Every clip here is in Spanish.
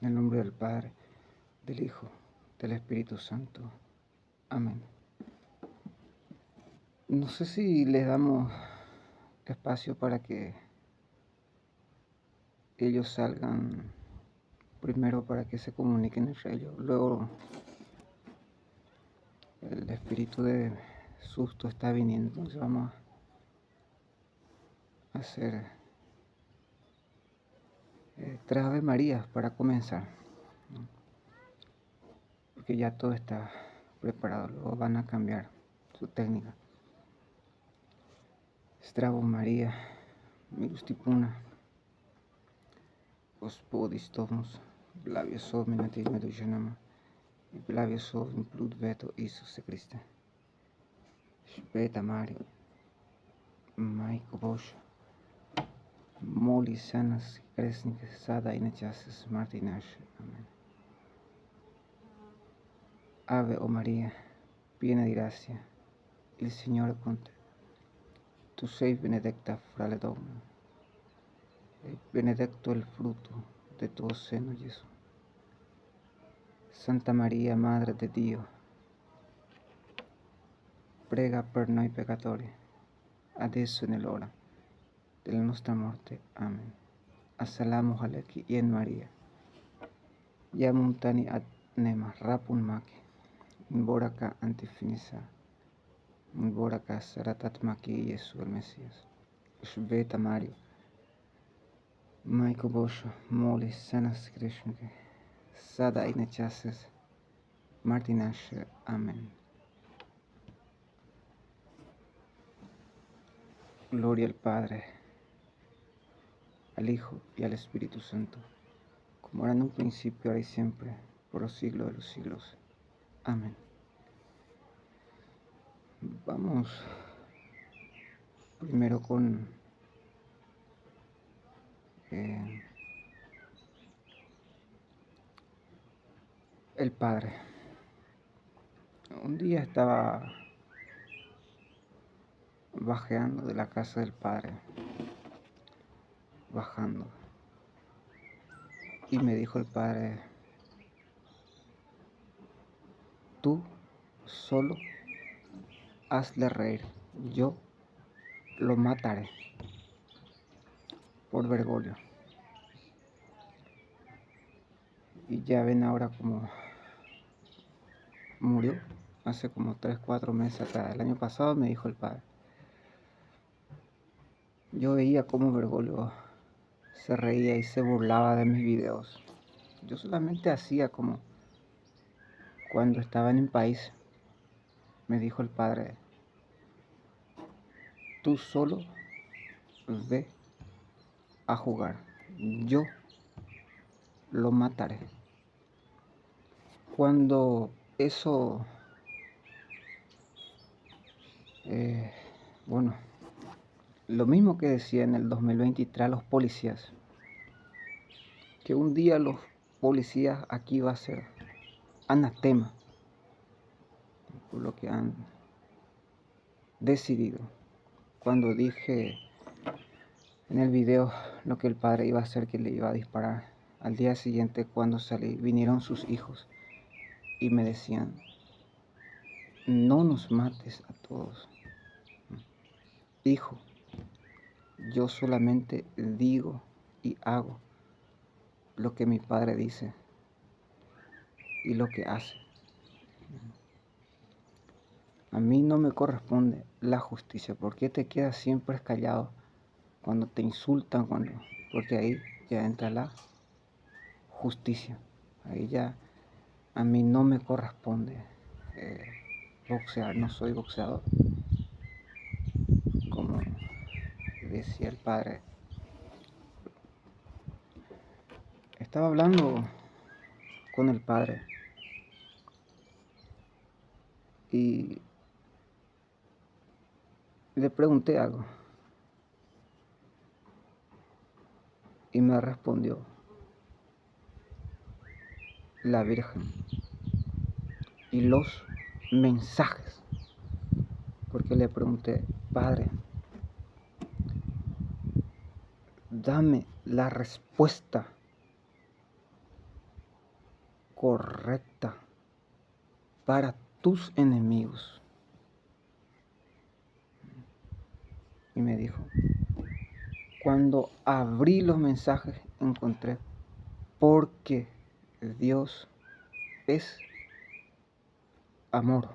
En el nombre del Padre, del Hijo, del Espíritu Santo. Amén. No sé si les damos espacio para que ellos salgan primero, para que se comuniquen entre ellos. Luego el espíritu de susto está viniendo, entonces vamos a hacer 3 Ave Marías para comenzar, ¿no? Porque ya todo está preparado, luego van a cambiar su técnica. Strabo María, Milustipuna, Gospodis Domus, Blavio Sominatis Medujanama, Blavio Sovin Blut Veto Isus Christe. Speta Mario, Maico Bosch, Molis Sanas, Cresnic, Sada Inachasas, Martinash. Amén. Ave o María, piena di grazia, il Signore con te. Tu sei benedicta fra le donne, e benedetto il frutto de tuo seno, Gesù. Santa Maria, Madre de Dio, prega per noi peccatori, adesso e nell'ora della nostra morte. Amen. Assalamu alaikum yen Maria. Ya muntani ad nema rapun maki, boraka antifinisa, boraka saratat maki Yesu el Mesías. Shveta Mario, Maiko Bosho, Moli, Sanas Krishnike, Sada Inechases, Martinash. Amén. Gloria al Padre, al Hijo y al Espíritu Santo, como era en un principio, ahora y siempre, por los siglos de los siglos. Amén. Vamos primero con el Padre. Un día estaba bajeando de la casa del Padre, bajando, y me dijo el Padre: tú solo hazle reír, yo lo mataré. Por Bergoglio. Y ya ven ahora como murió hace como 3-4 meses atrás. El año pasado me dijo el Padre. Yo veía cómo Bergoglio se reía y se burlaba de mis videos. Yo solamente hacía como cuando estaba en mi país. Me dijo el Padre: tú solo ve a jugar, yo lo mataré. Cuando eso, bueno, lo mismo que decía en el 2023 a los policías, que un día los policías aquí va a ser anatema por lo que han decidido. Cuando dije en el video lo que el Padre iba a hacer, que le iba a disparar, al día siguiente, cuando salí, vinieron sus hijos y me decían: no nos mates a todos, hijo, yo solamente digo y hago lo que mi Padre dice y lo que hace. A mí no me corresponde la justicia. ¿Por qué te quedas siempre callado cuando te insultan? Porque ahí ya entra la justicia. Ahí ya a mí no me corresponde boxear. No soy boxeador, como decía el Padre. Estaba hablando con el Padre y le pregunté algo y me respondió la Virgen y los mensajes, porque le pregunté: Padre, dame la respuesta correcta para tus enemigos. Y me dijo, cuando abrí los mensajes encontré, porque Dios es amor.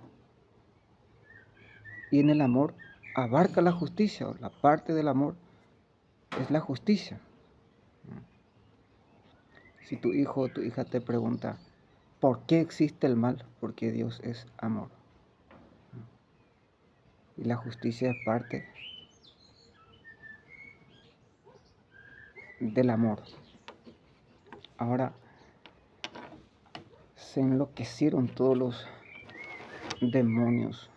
Y en el amor abarca la justicia, o la parte del amor es la justicia. Si tu hijo o tu hija te pregunta, ¿por qué existe el mal? Porque Dios es amor. Y la justicia es parte del amor. Ahora, se enloquecieron todos los demonios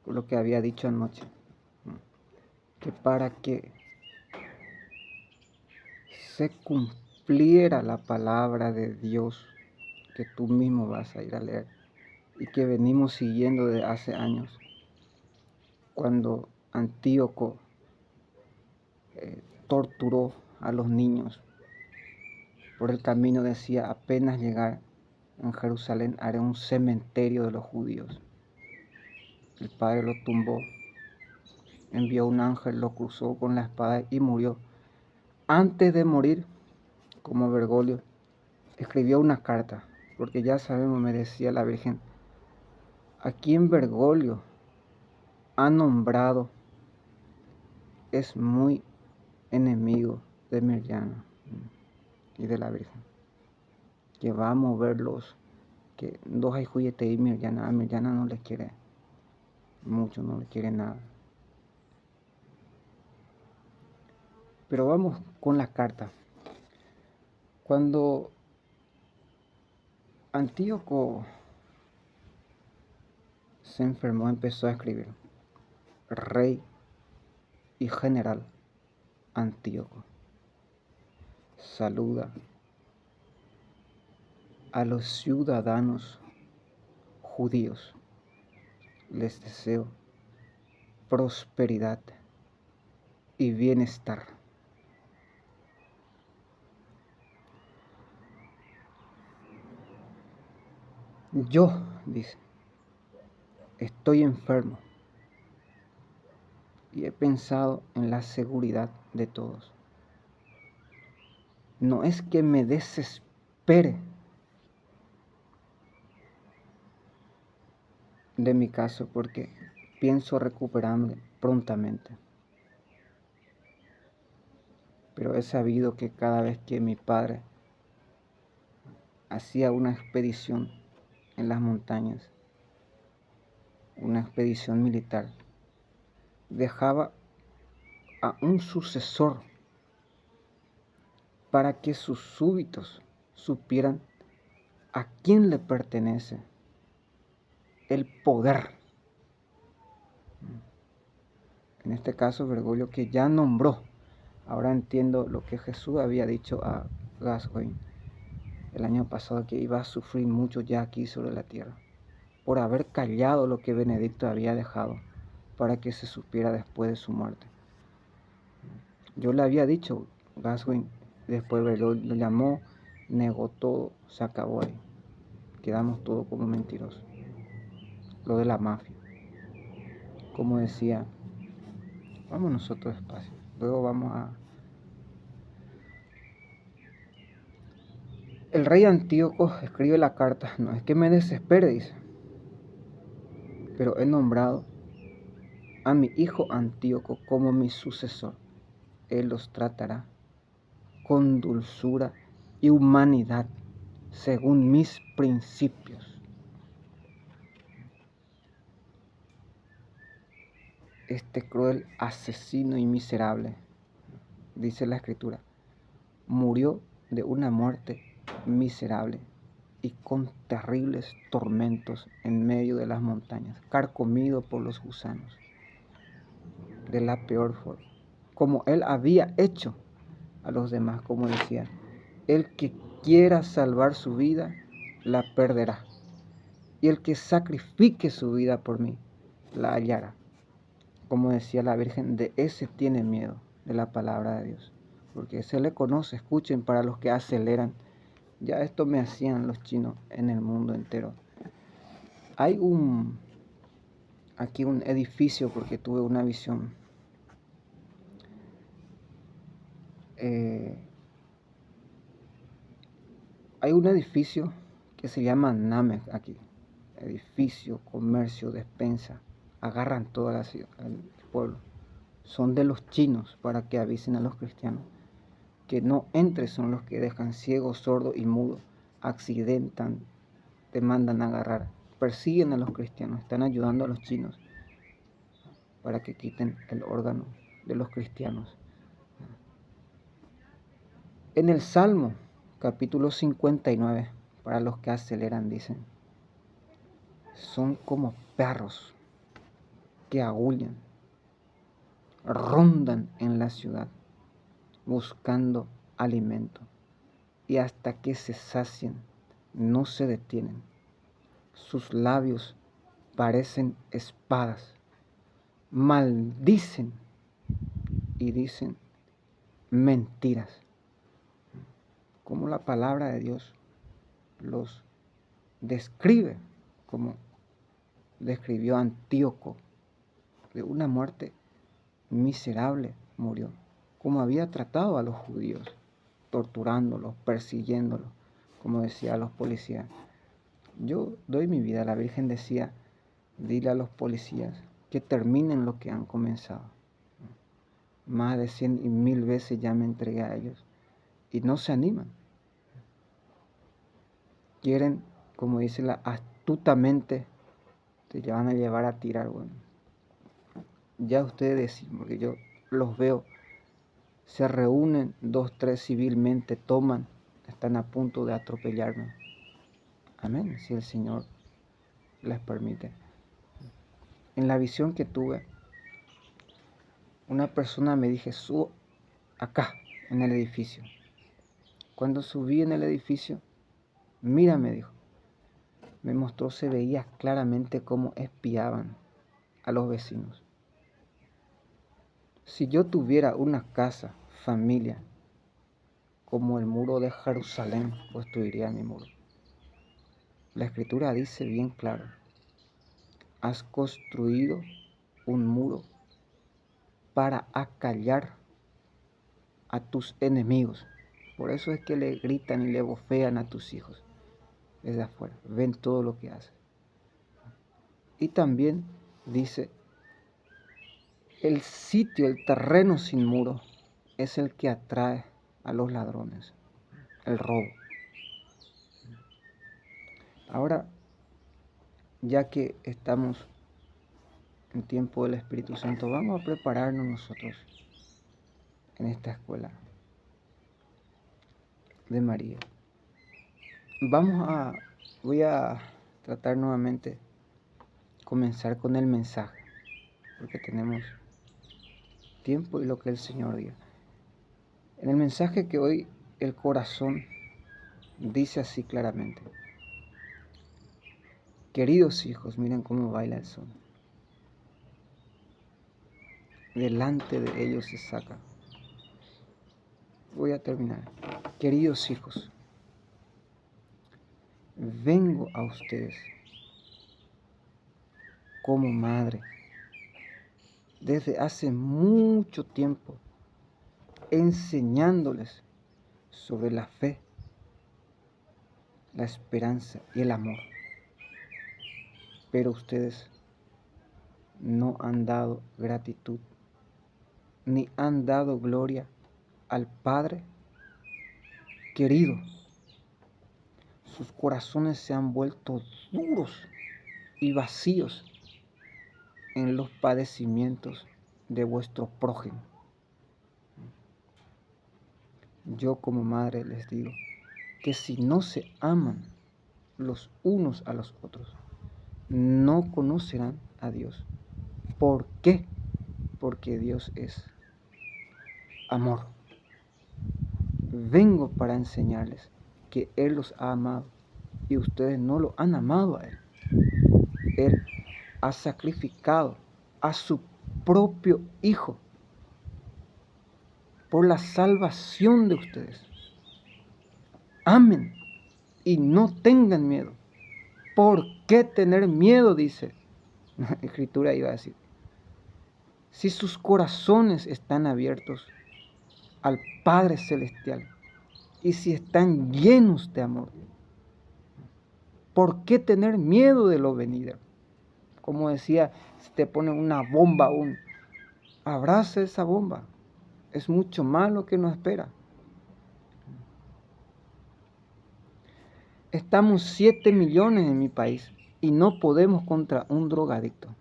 por lo que había dicho anoche, que para que se cumpliera la palabra de Dios que tú mismo vas a ir a leer y que venimos siguiendo desde hace años, cuando Antíoco torturó a los niños por el camino, decía, apenas llegar en Jerusalén haré un cementerio de los judíos. El padre lo tumbó, envió un ángel, lo cruzó con la espada y murió. Antes de morir, como Bergoglio, escribió una carta, porque ya sabemos, me decía la Virgen, a quien Bergoglio ha nombrado es muy enemigo de Mirjana y de la Virgen, que va a moverlos, que dos hay juguete y Mirjana, a Mirjana no les quiere mucho, no le quiere nada. Pero vamos con la carta. Cuando Antíoco se enfermó, empezó a escribir, rey y general Antíoco, saluda a los ciudadanos judíos, les deseo prosperidad y bienestar. Yo, dice, estoy enfermo y he pensado en la seguridad de todos. No es que me desespere de mi caso, porque pienso recuperarme prontamente. Pero he sabido que cada vez que mi padre hacía una expedición en las montañas, una expedición militar, dejaba a un sucesor para que sus súbditos supieran a quién le pertenece el poder. En este caso, Bergoglio, que ya nombró, ahora entiendo lo que Jesús había dicho a Gascoigne el año pasado, que iba a sufrir mucho ya aquí sobre la tierra, por haber callado lo que Benedicto había dejado para que se supiera después de su muerte. Yo le había dicho, Gascoigne, después lo llamó, negó todo, se acabó ahí. Quedamos todos como mentirosos. Lo de la mafia. Como decía, vamos nosotros despacio. Luego vamos a... El rey Antíoco escribe la carta. No es que me desespere, dice, pero he nombrado a mi hijo Antíoco como mi sucesor. Él los tratará con dulzura y humanidad, según mis principios. Este cruel asesino y miserable, dice la Escritura, murió de una muerte miserable y con terribles tormentos en medio de las montañas, carcomido por los gusanos, de la peor forma, como él había hecho a los demás, como decía, el que quiera salvar su vida, la perderá, y el que sacrifique su vida por mí, la hallará. Como decía la Virgen, de ese tiene miedo, de la palabra de Dios, porque se le conoce, escuchen, para los que aceleran Ya esto me hacían los chinos en el mundo entero. Hay aquí un edificio, porque tuve una visión. Hay un edificio que se llama Namek aquí. Edificio, comercio, despensa. Agarran toda la ciudad, el pueblo. Son de los chinos para que avisen a los cristianos que no entres, son los que dejan ciegos, sordos y mudos, accidentan, te mandan a agarrar, persiguen a los cristianos, están ayudando a los chinos para que quiten el órgano de los cristianos. En el Salmo, capítulo 59, para los que aceleran, dicen, son como perros que aúllan, rondan en la ciudad buscando alimento y hasta que se sacien no se detienen. Sus labios parecen espadas, maldicen y dicen mentiras. Como la palabra de Dios los describe, como describió Antíoco, de una muerte miserable murió, como había tratado a los judíos, torturándolos, persiguiéndolos, como decía a los policías. Yo doy mi vida, la Virgen decía, dile a los policías que terminen lo que han comenzado. Más de 100 y 1000 veces ya me entregué a ellos y no se animan. Quieren, como dice la astutamente, te van a llevar a tirar. Bueno, ya ustedes deciden, porque yo los veo, se reúnen 2, 3 civilmente, toman, están a punto de atropellarme. Amén, si el Señor les permite. En la visión que tuve, una persona me dije, subo acá, en el edificio. Cuando subí en el edificio, mira, me dijo, me mostró, se veía claramente cómo espiaban a los vecinos. Si yo tuviera una casa, familia, como el muro de Jerusalén, construiría mi muro. La Escritura dice bien claro, has construido un muro para acallar a tus enemigos. Por eso es que le gritan y le bofean a tus hijos desde afuera. Ven todo lo que haces. Y también dice, el sitio, el terreno sin muro es el que atrae a los ladrones, el robo. Ahora, ya que estamos en tiempo del Espíritu Santo, vamos a prepararnos nosotros en esta escuela de María. Voy a tratar nuevamente comenzar con el mensaje, porque tenemos tiempo y lo que el Señor diga. En el mensaje que hoy el corazón dice así claramente, queridos hijos, miren cómo baila el sol. Delante de ellos se saca. Voy a terminar. Queridos hijos, vengo a ustedes como madre desde hace mucho tiempo enseñándoles sobre la fe, la esperanza y el amor. Pero ustedes no han dado gratitud ni han dado gloria al Padre querido. Sus corazones se han vuelto duros y vacíos en los padecimientos de vuestro prójimo. Yo como madre les digo que si no se aman los unos a los otros, no conocerán a Dios. ¿Por qué? Porque Dios es amor. Vengo para enseñarles que Él los ha amado y ustedes no lo han amado a Él. Él ha sacrificado a su propio Hijo por la salvación de ustedes. Amen y no tengan miedo. ¿Por qué tener miedo? Dice la Escritura, iba a decir. Si sus corazones están abiertos al Padre Celestial y si están llenos de amor, ¿por qué tener miedo de lo venidero? Como decía, si te ponen una bomba aún, abraza esa bomba. Es mucho más lo que nos espera. Estamos 7 millones en mi país y no podemos contra un drogadicto.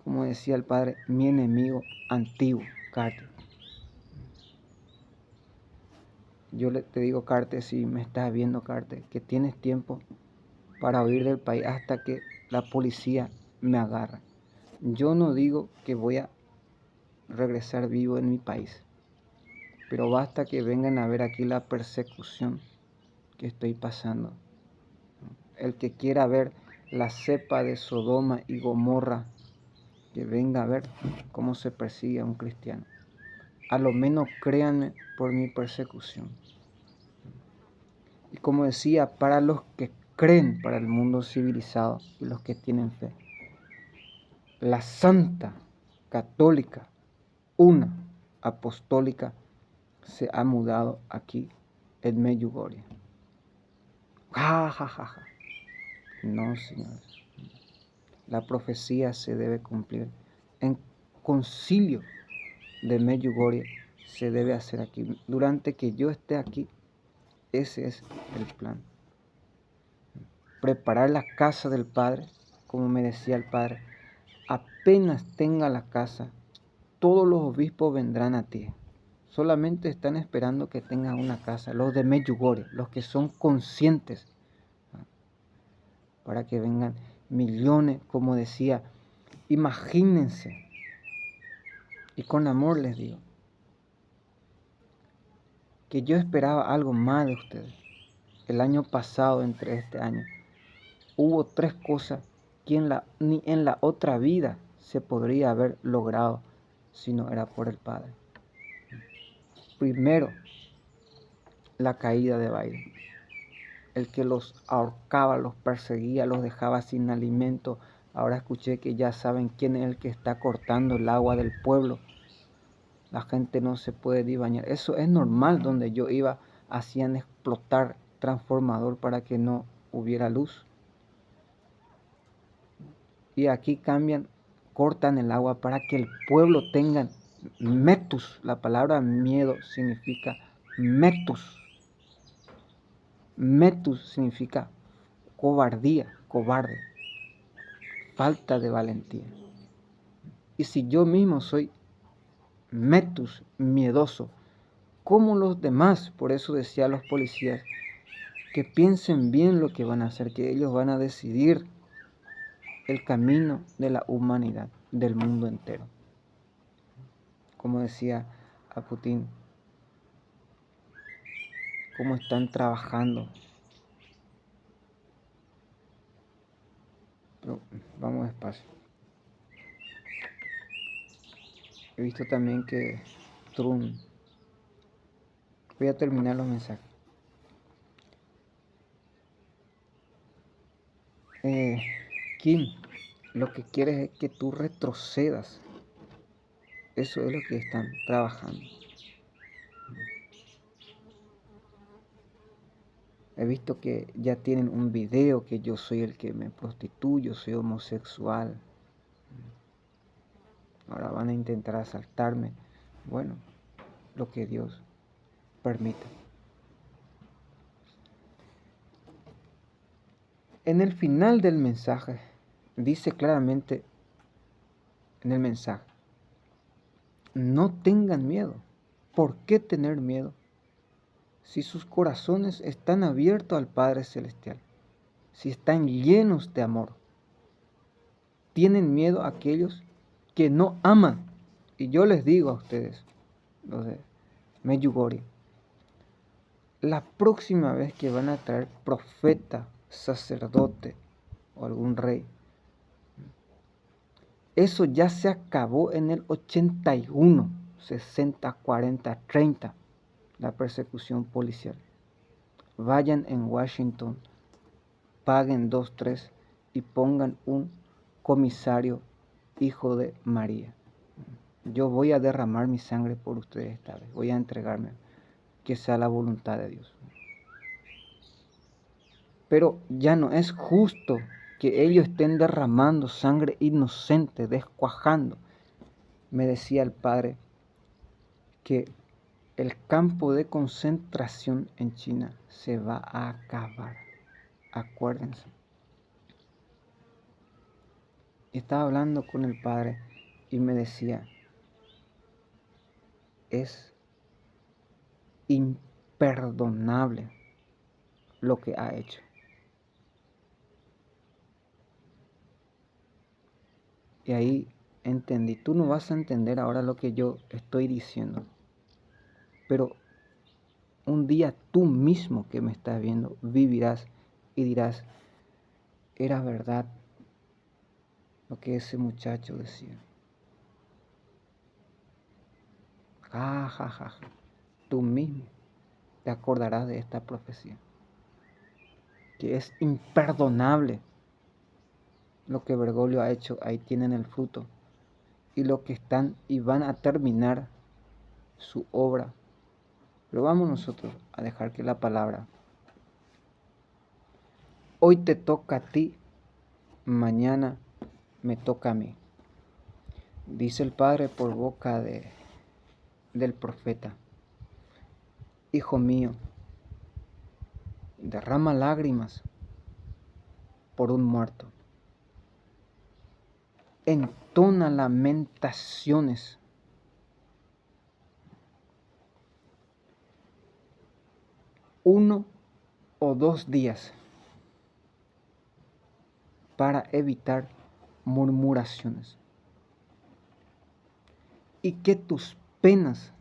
Como decía el padre, mi enemigo antiguo, Carter. Yo te digo, Carter, si me estás viendo, Carter, que tienes tiempo para huir del país hasta que la policía me agarre. Yo no digo que voy a regresar vivo en mi país, pero basta que vengan a ver aquí la persecución que estoy pasando. El que quiera ver la cepa de Sodoma y Gomorra, que venga a ver cómo se persigue a un cristiano. A lo menos créanme por mi persecución. Y como decía, para los que creen, para el mundo civilizado y los que tienen fe, la Santa Católica, una apostólica, se ha mudado aquí en Medjugorje. Ja, ja, ja, ja. No, señores. La profecía se debe cumplir. En concilio de Medjugorje se debe hacer aquí. Durante que yo esté aquí, ese es el plan. Preparar la casa del Padre, como me decía el Padre. Apenas tenga la casa, todos los obispos vendrán a ti. Solamente están esperando que tengas una casa. Los de Medjugorje, los que son conscientes, para que vengan millones, como decía. Imagínense, y con amor les digo, que yo esperaba algo más de ustedes. El año pasado, entre este año, hubo 3 cosas que ni en la otra vida se podría haber logrado si no era por el Padre. Primero, la caída de Biden. El que los ahorcaba, los perseguía, los dejaba sin alimento. Ahora escuché que ya saben quién es el que está cortando el agua del pueblo. La gente no se puede ni bañar. Eso es normal. Donde yo iba, hacían explotar transformador para que no hubiera luz. Y aquí cambian, cortan el agua para que el pueblo tenga metus. La palabra miedo significa metus. Metus significa cobardía, cobarde, falta de valentía. Y si yo mismo soy metus, miedoso, como los demás, por eso decía a los policías, que piensen bien lo que van a hacer, que ellos van a decidir el camino de la humanidad, del mundo entero. Como decía a Putin, cómo están trabajando. Pero vamos despacio. He visto también que Trump, voy a terminar los mensajes. Kim, lo que quieres es que tú retrocedas. Eso es lo que están trabajando. He visto que ya tienen un video que yo soy el que me prostituyo, soy homosexual. Ahora van a intentar asaltarme. Bueno, lo que Dios permita. En el final del mensaje, dice claramente en el mensaje, no tengan miedo. ¿Por qué tener miedo? Si sus corazones están abiertos al Padre Celestial, si están llenos de amor, tienen miedo a aquellos que no aman. Y yo les digo a ustedes, los de Medjugorje, la próxima vez que van a traer profeta, sacerdote o algún rey, eso ya se acabó en el 81, 60, 40, 30, la persecución policial. vayan en Washington, paguen 2, 3 y pongan un comisario hijo de María. Yo voy a derramar mi sangre por ustedes esta vez, voy a entregarme, que sea la voluntad de Dios. Pero ya no es justo que ellos estén derramando sangre inocente, descuajando. Me decía el padre que el campo de concentración en China se va a acabar. Acuérdense. Estaba hablando con el padre y me decía, es imperdonable lo que ha hecho. Y ahí entendí, tú no vas a entender ahora lo que yo estoy diciendo, pero un día tú mismo que me estás viendo vivirás y dirás, era verdad lo que ese muchacho decía. Ja, ja, ja, ja. Tú mismo te acordarás de esta profecía, que es imperdonable lo que Bergoglio ha hecho. Ahí tienen el fruto y lo que están y van a terminar su obra. Pero vamos nosotros a dejar que la palabra hoy te toca a ti, mañana me toca a mí. Dice el Padre por boca del profeta, hijo mío, derrama lágrimas por un muerto, entona lamentaciones uno o 2 días para evitar murmuraciones y que tus penas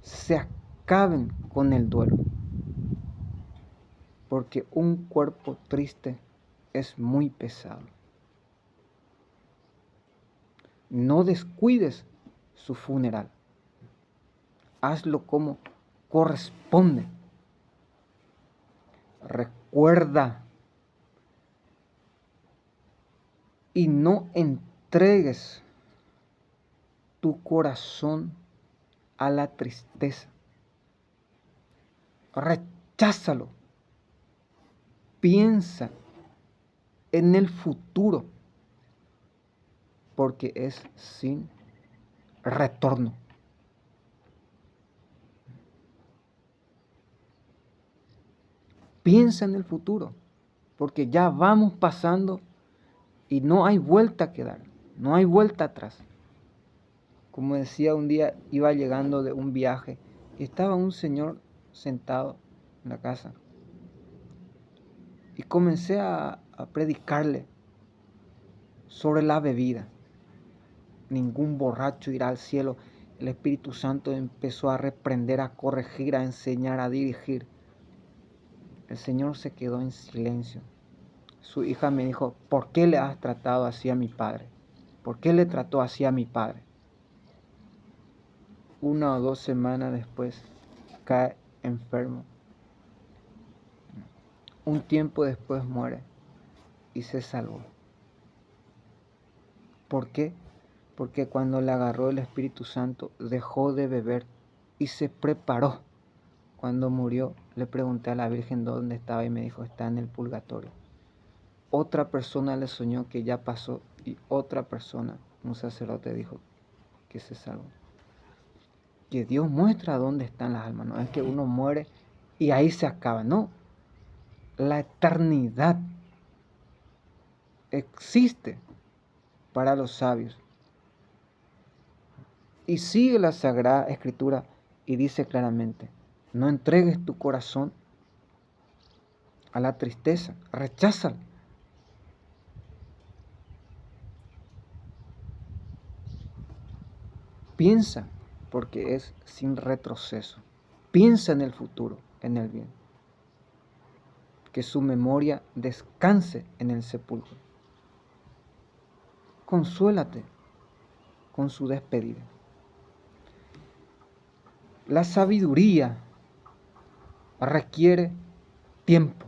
se acaben con el duelo, porque un cuerpo triste es muy pesado. No descuides su funeral, hazlo como corresponde. Recuerda y no entregues tu corazón a la tristeza. Recházalo. Piensa en el futuro, porque es sin retorno. Piensa en el futuro, porque ya vamos pasando y no hay vuelta que dar, no hay vuelta atrás. Como decía, un día iba llegando de un viaje y estaba un señor sentado en la casa y comencé a predicarle sobre la bebida. Ningún borracho irá al cielo. El Espíritu Santo empezó a reprender, a corregir, a enseñar, a dirigir. El Señor se quedó en silencio. Su hija me dijo, ¿por qué le has tratado así a mi padre? ¿Por qué le trató así a mi padre? 1 o 2 semanas después cae enfermo. Un tiempo después muere y se salvó. ¿Por qué? Porque cuando le agarró el Espíritu Santo dejó de beber y se preparó. Cuando murió le pregunté a la Virgen dónde estaba y me dijo, está en el purgatorio. Otra persona le soñó que ya pasó y otra persona, un sacerdote, dijo que se salvó. Que Dios muestra dónde están las almas, no es que uno muere y ahí se acaba, no. La eternidad existe para los sabios. Y sigue la Sagrada Escritura y dice claramente, no entregues tu corazón a la tristeza, recházala. Piensa, porque es sin retroceso. Piensa en el futuro, en el bien. Que su memoria descanse en el sepulcro. Consuélate con su despedida. La sabiduría requiere tiempo.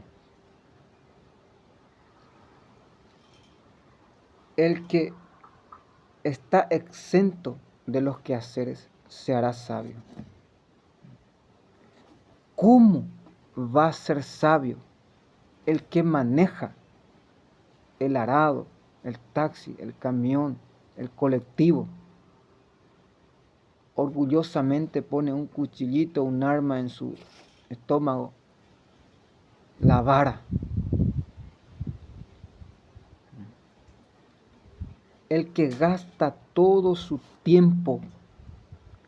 El que está exento de los quehaceres se hará sabio. ¿Cómo va a ser sabio el que maneja el arado, el taxi, el camión, el colectivo? Orgullosamente pone un cuchillito, un arma en su estómago, la vara. El que gasta todo su tiempo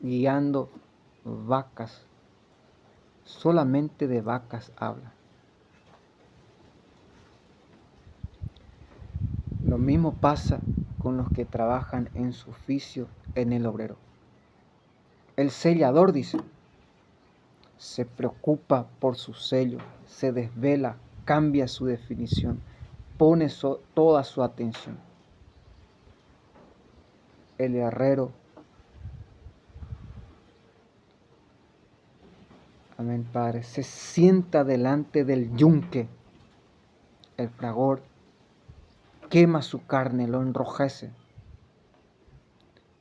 guiando vacas, solamente de vacas habla. Lo mismo pasa con los que trabajan en su oficio en el obrero. El sellador, dice, se preocupa por su sello, se desvela, cambia su definición, pone toda su atención. El herrero, amén, Padre, se sienta delante del yunque. El fragor quema su carne, lo enrojece.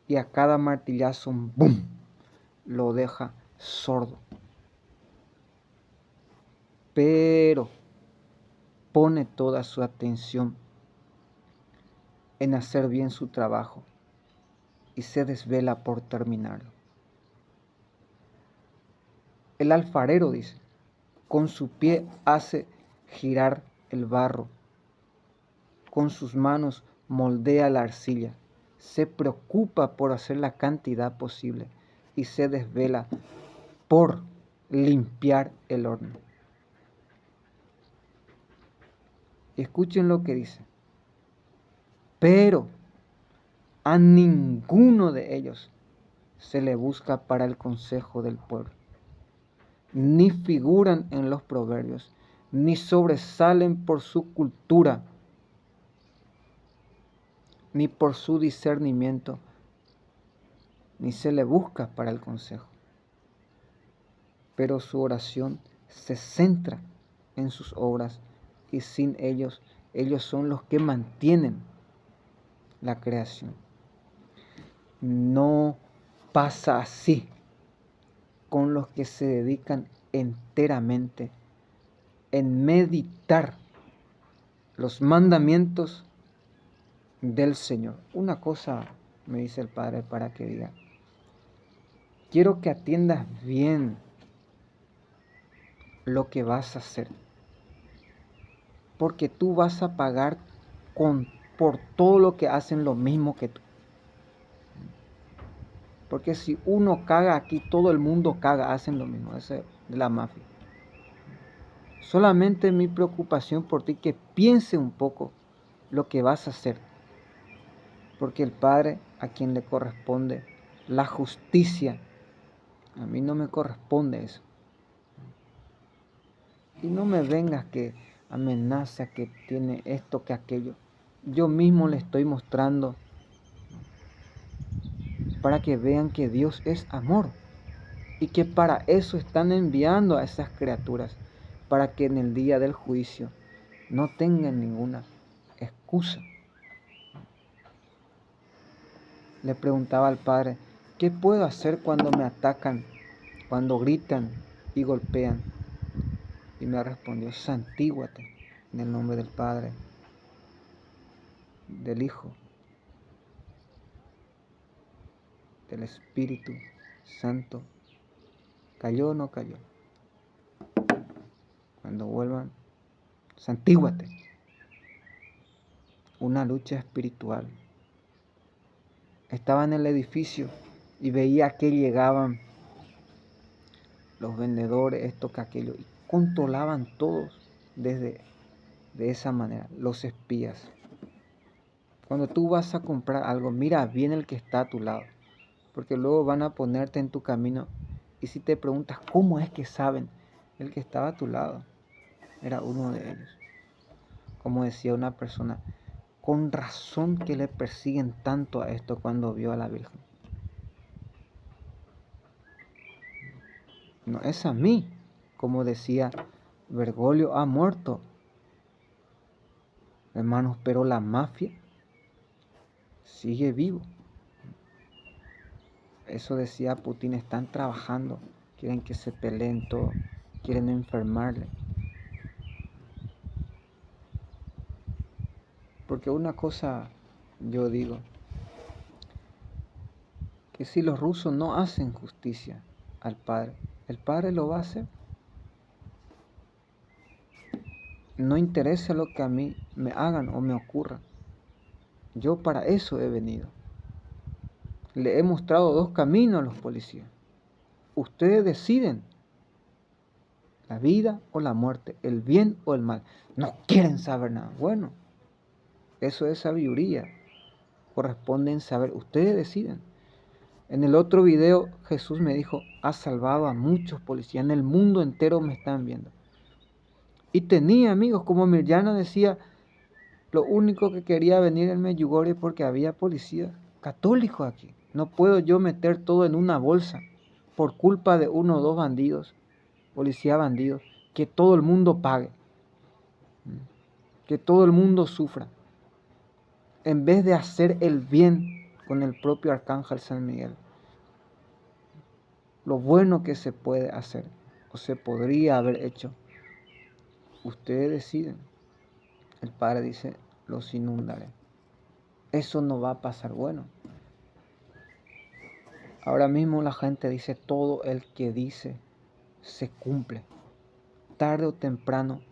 Y a cada martillazo, ¡bum!, lo deja sordo. Pero pone toda su atención en hacer bien su trabajo y se desvela por terminarlo. El alfarero, dice, con su pie hace girar el barro, con sus manos moldea la arcilla, se preocupa por hacer la cantidad posible y se desvela por limpiar el horno. Y escuchen lo que dice. Pero a ninguno de ellos se le busca para el consejo del pueblo, ni figuran en los proverbios, ni sobresalen por su cultura, ni por su discernimiento, ni se le busca para el consejo. Pero su oración se centra en sus obras y sin ellos son los que mantienen la creación. No pasa así con los que se dedican enteramente en meditar los mandamientos del Señor. Una cosa me dice el Padre para que diga: quiero que atiendas bien lo que vas a hacer, porque tú vas a pagar por todo lo que hacen lo mismo que tú. Porque si uno caga aquí, todo el mundo caga, hacen lo mismo. Esa es de la mafia. Solamente mi preocupación por ti, que piense un poco lo que vas a hacer. Porque el Padre, a quien le corresponde la justicia, a mí no me corresponde eso. Y no me vengas que amenaza, que tiene esto, que aquello. Yo mismo le estoy mostrando para que vean que Dios es amor y que para eso están enviando a esas criaturas, para que en el día del juicio no tengan ninguna excusa. Le preguntaba al Padre: ¿qué puedo hacer cuando me atacan, cuando gritan y golpean? Y me respondió: santíguate en el nombre del Padre, del Hijo, del Espíritu Santo. ¿Cayó o no cayó? Cuando vuelvan, santíguate. Una lucha espiritual. Estaba en el edificio y veía que llegaban los vendedores, esto que aquello, y controlaban todos de esa manera, los espías. Cuando tú vas a comprar algo, mira bien el que está a tu lado, porque luego van a ponerte en tu camino, y si te preguntas cómo es que saben, el que estaba a tu lado era uno de ellos. Como decía una persona: con razón que le persiguen tanto a esto cuando vio a la Virgen. No es a mí, como decía Bergoglio ha muerto, hermanos, pero la mafia sigue vivo. Eso decía Putin, están trabajando, quieren que se peleen todo, quieren enfermarle. Porque una cosa yo digo, que si los rusos no hacen justicia al padre, el padre lo va a hacer. No interesa lo que a mí me hagan o me ocurra. Yo para eso he venido. Le he mostrado dos caminos a los policías. Ustedes deciden la vida o la muerte, el bien o el mal. No quieren saber nada. Bueno, eso es sabiduría. Corresponden saber. Ustedes deciden. En el otro video Jesús me dijo, has salvado a muchos policías. En el mundo entero me están viendo. Y tenía amigos, como Mirjana decía, lo único que quería venir en Medjugorje porque había policías católicos aquí. No puedo yo meter todo en una bolsa por culpa de uno o dos bandidos, policía bandidos, que todo el mundo pague, que todo el mundo sufra, en vez de hacer el bien con el propio Arcángel San Miguel. Lo bueno que se puede hacer o se podría haber hecho, ustedes deciden. El Padre dice, los inundaré. Eso no va a pasar bueno. Ahora mismo la gente dice, todo el que dice se cumple, tarde o temprano.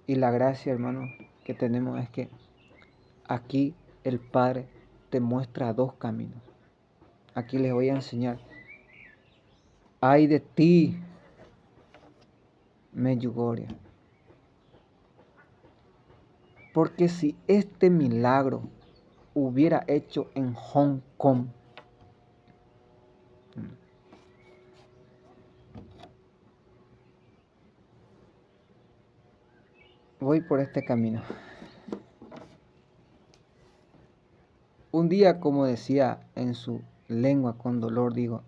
Y la gracia, hermanos, que tenemos es que aquí el Padre te muestra dos caminos. Aquí les voy a enseñar. Ay de ti, Medjugorje. Porque si este milagro hubiera hecho en Hong Kong, voy por este camino. Un día, como decía en su lengua con dolor, digo,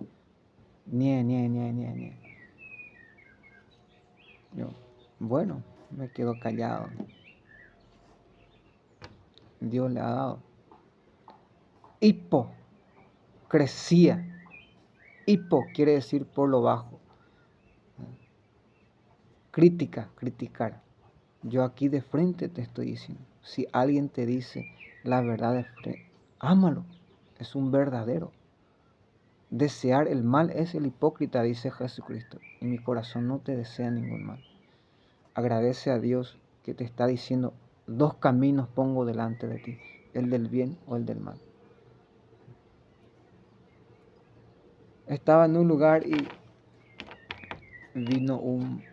nie, nie, nie, nie, nie. Yo, bueno, me quedo callado. Dios le ha dado. Hipocresía. Hipo quiere decir por lo bajo. Crítica, criticar. Yo aquí de frente te estoy diciendo. Si alguien te dice la verdad de frente, ámalo. Es un verdadero. Desear el mal es el hipócrita, dice Jesucristo. Y mi corazón no te desea ningún mal. Agradece a Dios que te está diciendo, dos caminos pongo delante de ti, el del bien o el del mal. Estaba en un lugar y vino un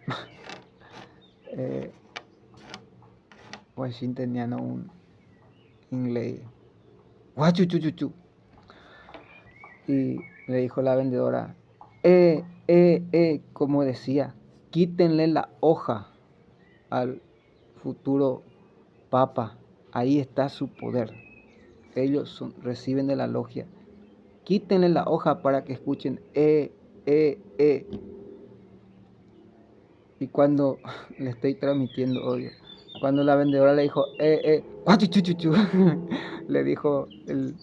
washingtoniano, un inglés, guachuchuchuchu, y le dijo la vendedora, como decía, quítenle la hoja al futuro papa, ahí está su poder. Ellos reciben de la logia. Quítenle la hoja para que escuchen Y cuando le estoy transmitiendo odio, cuando la vendedora le dijo guachuchuchuchu, le dijo el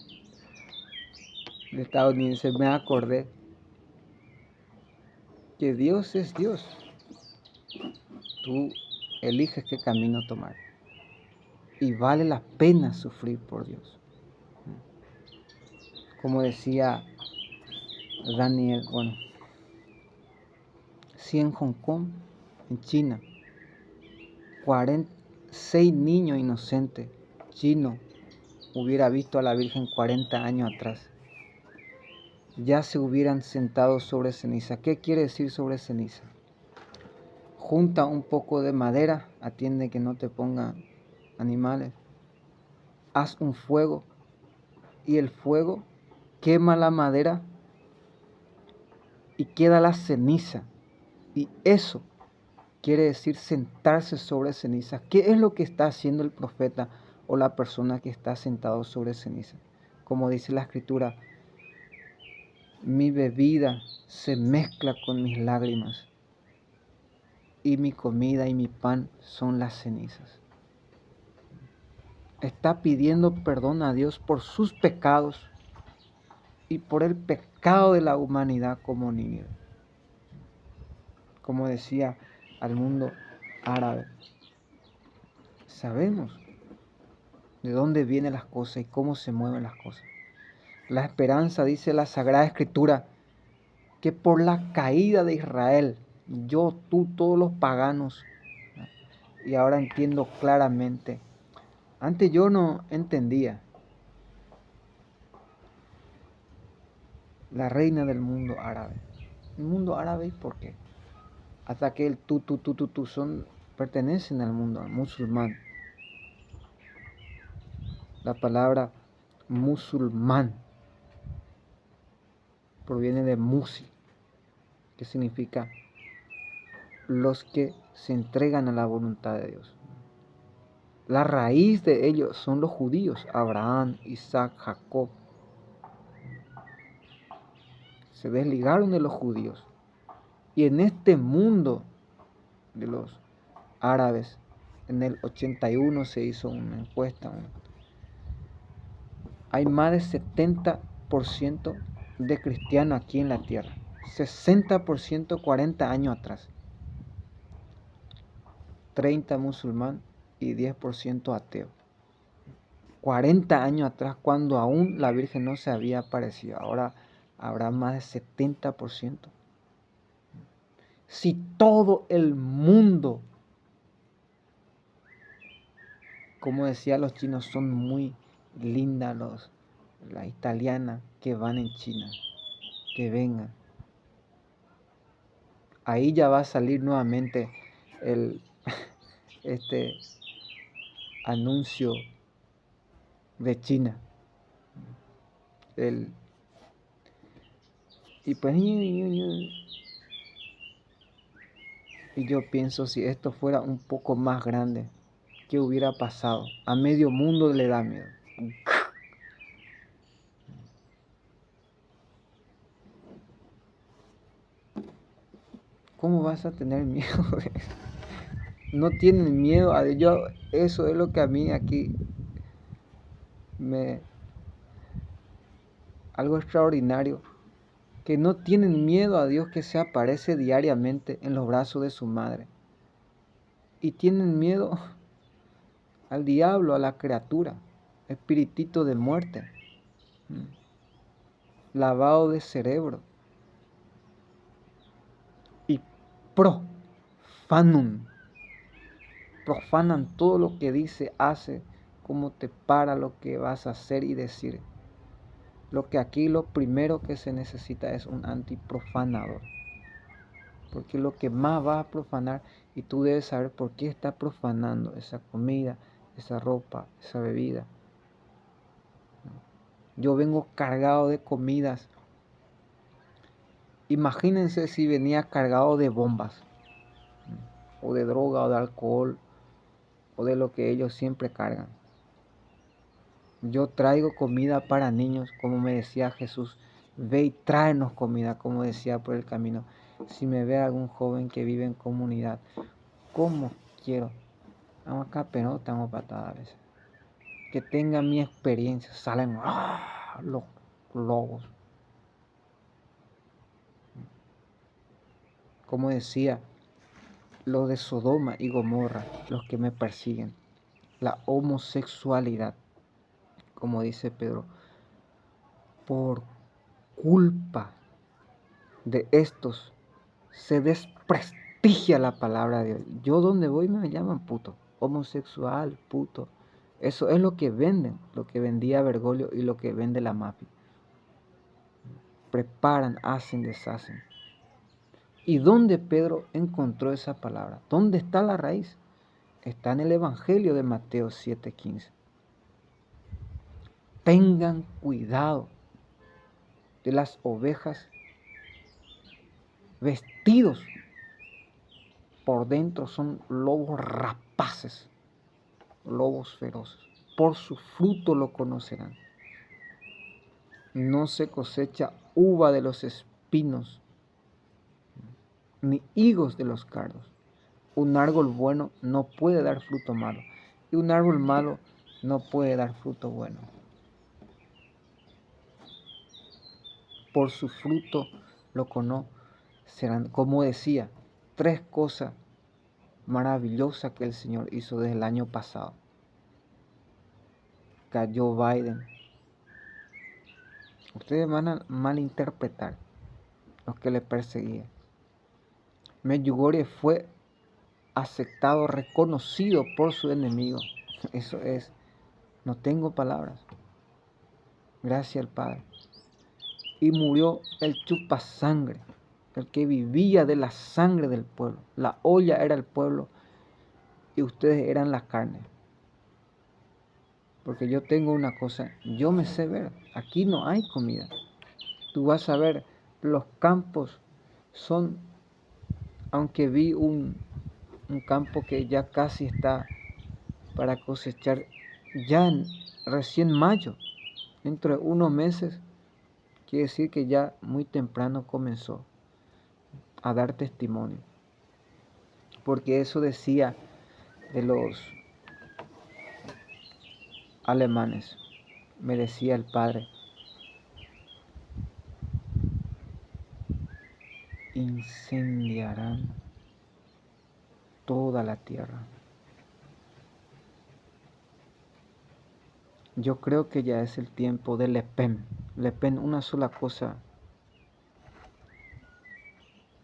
estadounidense, me acordé que Dios es Dios. Tú eliges qué camino tomar. Y vale la pena sufrir por Dios. Como decía Daniel, bueno, si en Hong Kong, en China, 46 niños inocentes chinos hubiera visto a la Virgen 40 años atrás, ya se hubieran sentado sobre ceniza. ¿Qué quiere decir sobre ceniza? Junta un poco de madera, atiende que no te pongan animales, haz un fuego y el fuego quema la madera y queda la ceniza. Y eso quiere decir sentarse sobre ceniza. ¿Qué es lo que está haciendo el profeta o la persona que está sentado sobre ceniza? Como dice la escritura, mi bebida se mezcla con mis lágrimas. y mi comida y mi pan son las cenizas. Está pidiendo perdón a Dios por sus pecados y por el pecado de la humanidad como Nínive. Como decía al mundo árabe, sabemos de dónde vienen las cosas y cómo se mueven las cosas. La esperanza, dice la Sagrada Escritura, que por la caída de Israel, yo, tú, todos los paganos, y ahora entiendo claramente. Antes yo no entendía. La reina del mundo árabe. El mundo árabe, ¿por qué? Hasta que el tú pertenecen al mundo al musulmán. La palabra musulmán proviene de musi, que significa los que se entregan a la voluntad de Dios. La raíz de ellos son los judíos, Abraham, Isaac, Jacob. Se desligaron de los judíos. Y en este mundo de los árabes, en el 81 se hizo una encuesta. Hay más de 70% de cristianos aquí en la tierra. 60% 40 años atrás. 30 musulmán y 10% ateo. 40 años atrás, cuando aún la Virgen no se había aparecido. Ahora habrá más de 70%. Si todo el mundo, como decían los chinos, son muy lindas las italianas que van en China, que vengan. Ahí ya va a salir nuevamente este anuncio de China. Y pues, y yo pienso, si esto fuera un poco más grande, ¿qué hubiera pasado? A medio mundo le da miedo. ¿Cómo vas a tener miedo de eso? No tienen miedo a Dios. Eso es lo que a mí aquí algo extraordinario. Que no tienen miedo a Dios, que se aparece diariamente en los brazos de su madre. Y tienen miedo al diablo, a la criatura, espiritito de muerte, lavado de cerebro. Y profanan todo lo que dice, hace, cómo te para lo que vas a hacer y decir. Lo que aquí lo primero que se necesita es un antiprofanador. Porque lo que más va a profanar, y tú debes saber por qué está profanando esa comida, esa ropa, esa bebida. Yo vengo cargado de comidas. Imagínense si venía cargado de bombas, o de droga, o de alcohol, o de lo que ellos siempre cargan. Yo traigo comida para niños, como me decía Jesús. Ve y tráenos comida, como decía por el camino. Si me ve algún joven que vive en comunidad, ¿cómo quiero? Estamos acá, pero no estamos patadas a veces. Que tenga mi experiencia. Salen los lobos. Como decía, los de Sodoma y Gomorra, los que me persiguen. La homosexualidad, como dice Pedro, por culpa de estos se desprestigia la palabra de Dios. Yo donde voy me llaman puto, homosexual, puto. Eso es lo que venden, lo que vendía Bergoglio y lo que vende la mafia. Preparan, hacen, deshacen. ¿Y dónde Pedro encontró esa palabra? ¿Dónde está la raíz? Está en el Evangelio de Mateo 7:15. Tengan cuidado de las ovejas vestidos. Por dentro son lobos rapaces, lobos feroces. Por su fruto lo conocerán. No se cosecha uva de los espinos, ni higos de los cardos. Un árbol bueno no puede dar fruto malo. Y un árbol malo no puede dar fruto bueno. Por su fruto lo conocerán. Como decía, 3 cosas maravillosas que el Señor hizo desde el año pasado. Cayó Biden. Ustedes van a malinterpretar los que le perseguían. Medjugorje fue aceptado, reconocido por su enemigo. Eso es, no tengo palabras. Gracias al Padre. Y murió el chupasangre, el que vivía de la sangre del pueblo. La olla era el pueblo y ustedes eran la carne. Porque yo tengo una cosa, yo me sé ver, aquí no hay comida. Tú vas a ver, los campos son, aunque vi un campo que ya casi está para cosechar, ya recién mayo, dentro de unos meses, quiere decir que ya muy temprano comenzó a dar testimonio. Porque eso decía de los alemanes, me decía el Padre, incendiarán toda la tierra. Yo creo que ya es el tiempo de Le Pen. Le Pen, una sola cosa,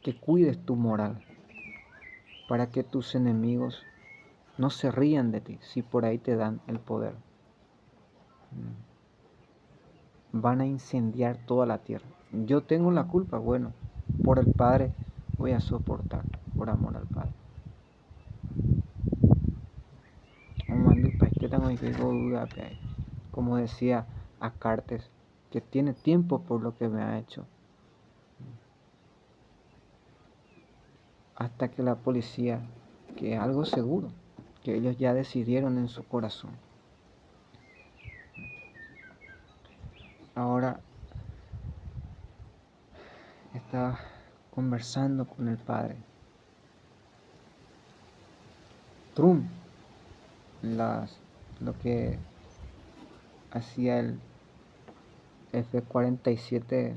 que cuides tu moral para que tus enemigos no se rían de ti si por ahí te dan el poder. Van a incendiar toda la tierra. Yo tengo la culpa, bueno, por el Padre voy a soportar, por amor al Padre. Como decía a Cartes, que tiene tiempo por lo que me ha hecho. Hasta que la policía, que es algo seguro, que ellos ya decidieron en su corazón. Ahora estaba conversando con el Padre. Trump, lo que hacía el F-47,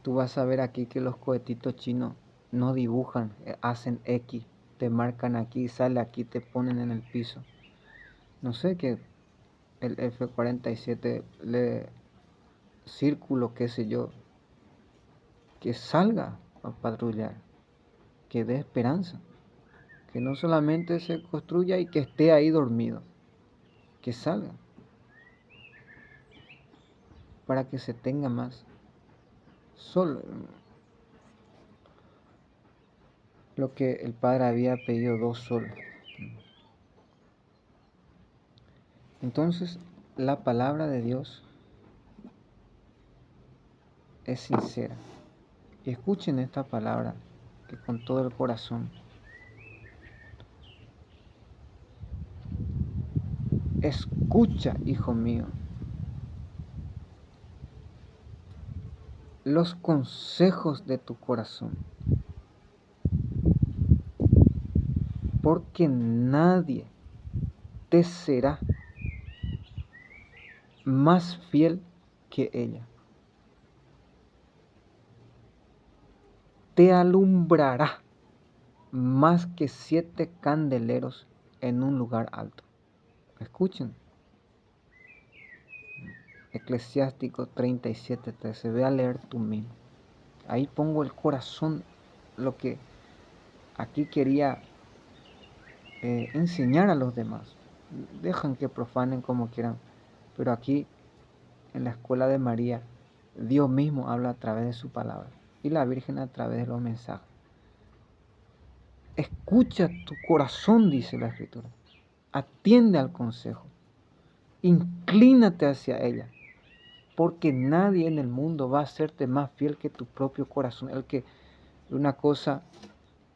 tú vas a ver aquí que los cohetitos chinos no dibujan, hacen X, te marcan aquí, sale aquí, te ponen en el piso. No sé, que el F-47 le círculo, qué sé yo, que salga a patrullar, que dé esperanza, que no solamente se construya y que esté ahí dormido, que salga, para que se tenga más sol. Lo que el Padre había pedido, 2 soles. Entonces, la palabra de Dios es sincera. Y escuchen esta palabra, que con todo el corazón. Escucha, hijo mío, los consejos de tu corazón, porque nadie te será más fiel que ella. Te alumbrará más que 7 candeleros en un lugar alto. Escuchen. Eclesiástico 37:13. Ve a leer tú mismo. Ahí pongo el corazón, lo que aquí quería enseñar a los demás. Dejan que profanen como quieran, pero aquí en la escuela de María, Dios mismo habla a través de su palabra y la Virgen a través de los mensajes. Escucha tu corazón, dice la Escritura. Atiende al consejo. Inclínate hacia ella, porque nadie en el mundo va a hacerte más fiel que tu propio corazón. Una cosa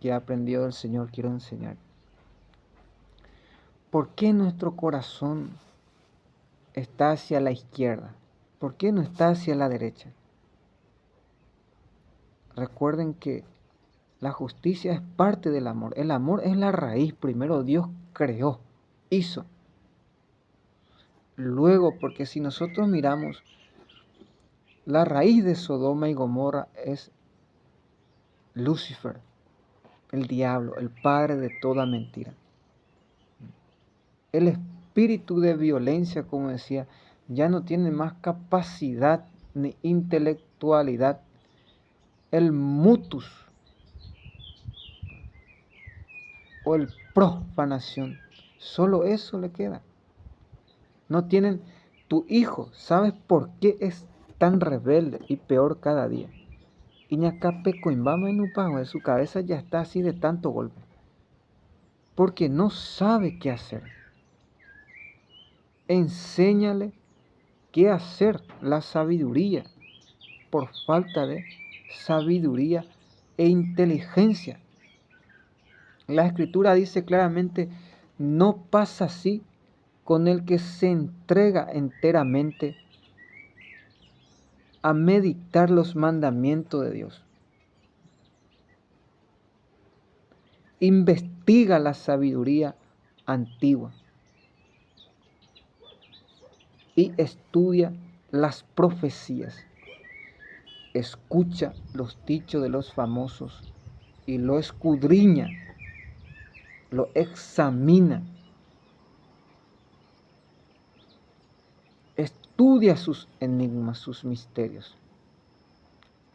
que he aprendido del Señor quiero enseñar. ¿Por qué nuestro corazón está hacia la izquierda? ¿Por qué no está hacia la derecha? Recuerden que La justicia es parte del amor. El amor es la raíz. Primero Dios creó, hizo. Luego, porque si nosotros miramos, la raíz de Sodoma y Gomorra es Lucifer, el diablo, el padre de toda mentira. El espíritu de violencia, como decía, ya no tiene más capacidad ni intelectualidad. El mutus o el profanación, solo eso le queda. No tienen tu hijo, ¿sabes por qué es tan rebelde y peor cada día? Iñacape coimbama en upago, su cabeza ya está así de tanto golpe. Porque no sabe qué hacer. Enséñale qué hacer, la sabiduría, por falta de sabiduría e inteligencia. La Escritura dice claramente, no pasa así con el que se entrega enteramente a meditar los mandamientos de Dios. Investiga la sabiduría antigua y estudia las profecías. Escucha los dichos de los famosos y lo escudriña, lo examina. Estudia sus enigmas, sus misterios.